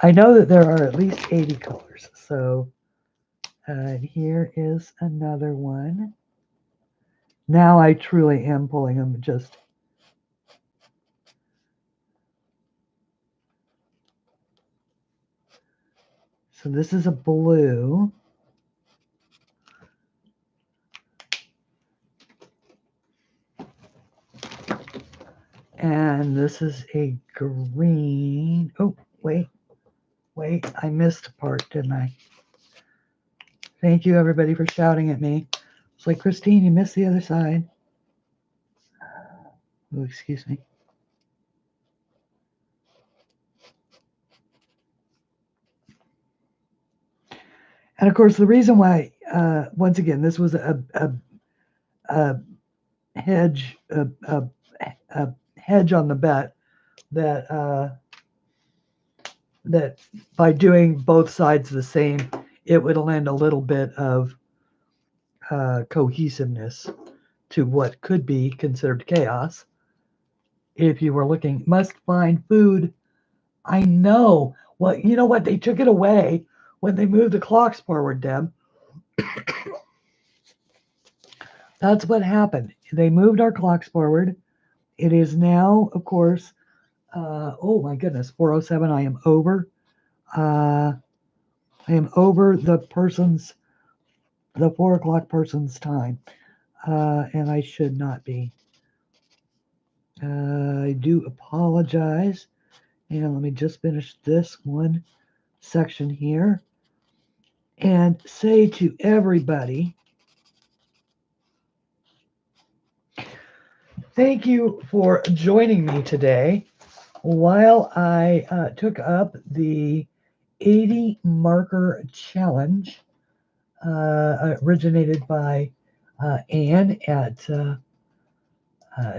I know that there are at least 80 colors. So here is another one. Now I truly am pulling them just. So this is a blue. And this is a green. Oh, wait, I missed a part, didn't I? Thank you, everybody, for shouting at me. It's like, Christine, you missed the other side. Oh, excuse me. And of course, the reason why, once again, this was a hedge, a hedge on the bet that that by doing both sides the same, it would lend a little bit of cohesiveness to what could be considered chaos. If you were looking, must find food. I know. Well, you know what? They took it away when they moved the clocks forward, Deb. That's what happened. They moved our clocks forward. It is now, of course, oh my goodness, 4:07. I am over. I am over the 4 o'clock person's time. And I should not be. I do apologize. And let me just finish this one section here and say to everybody, thank you for joining me today while I took up the 80 marker challenge originated by Anne at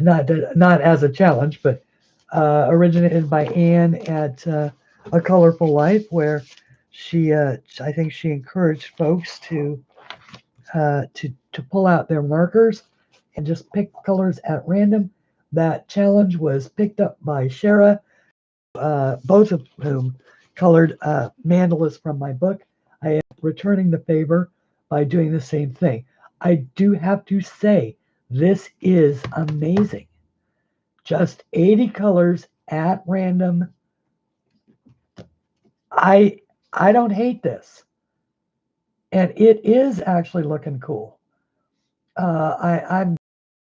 not as a challenge, but originated by Anne at A Colorful Life, where I think she encouraged folks to pull out their markers and just pick colors at random. That challenge was picked up by Shara, both of whom colored mandalas from my book. I am returning the favor by doing the same thing. I do have to say, this is amazing. Just 80 colors at random. I don't hate this, and it is actually looking cool. I'm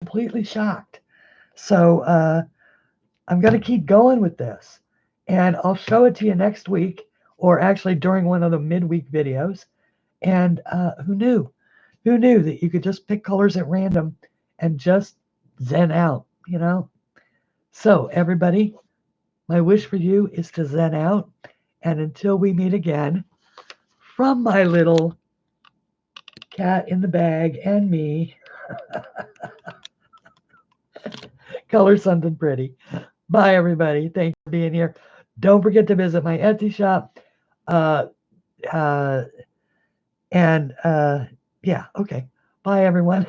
completely shocked. So I'm going to keep going with this, and I'll show it to you next week, or actually during one of the midweek videos. And who knew? Who knew that you could just pick colors at random and just zen out, you know? So everybody, my wish for you is to zen out. And until we meet again, from my little cat in the bag and me, color something pretty. Bye, everybody. Thanks for being here. Don't forget to visit my Etsy shop. Uh, uh, and yeah, okay. Bye, everyone.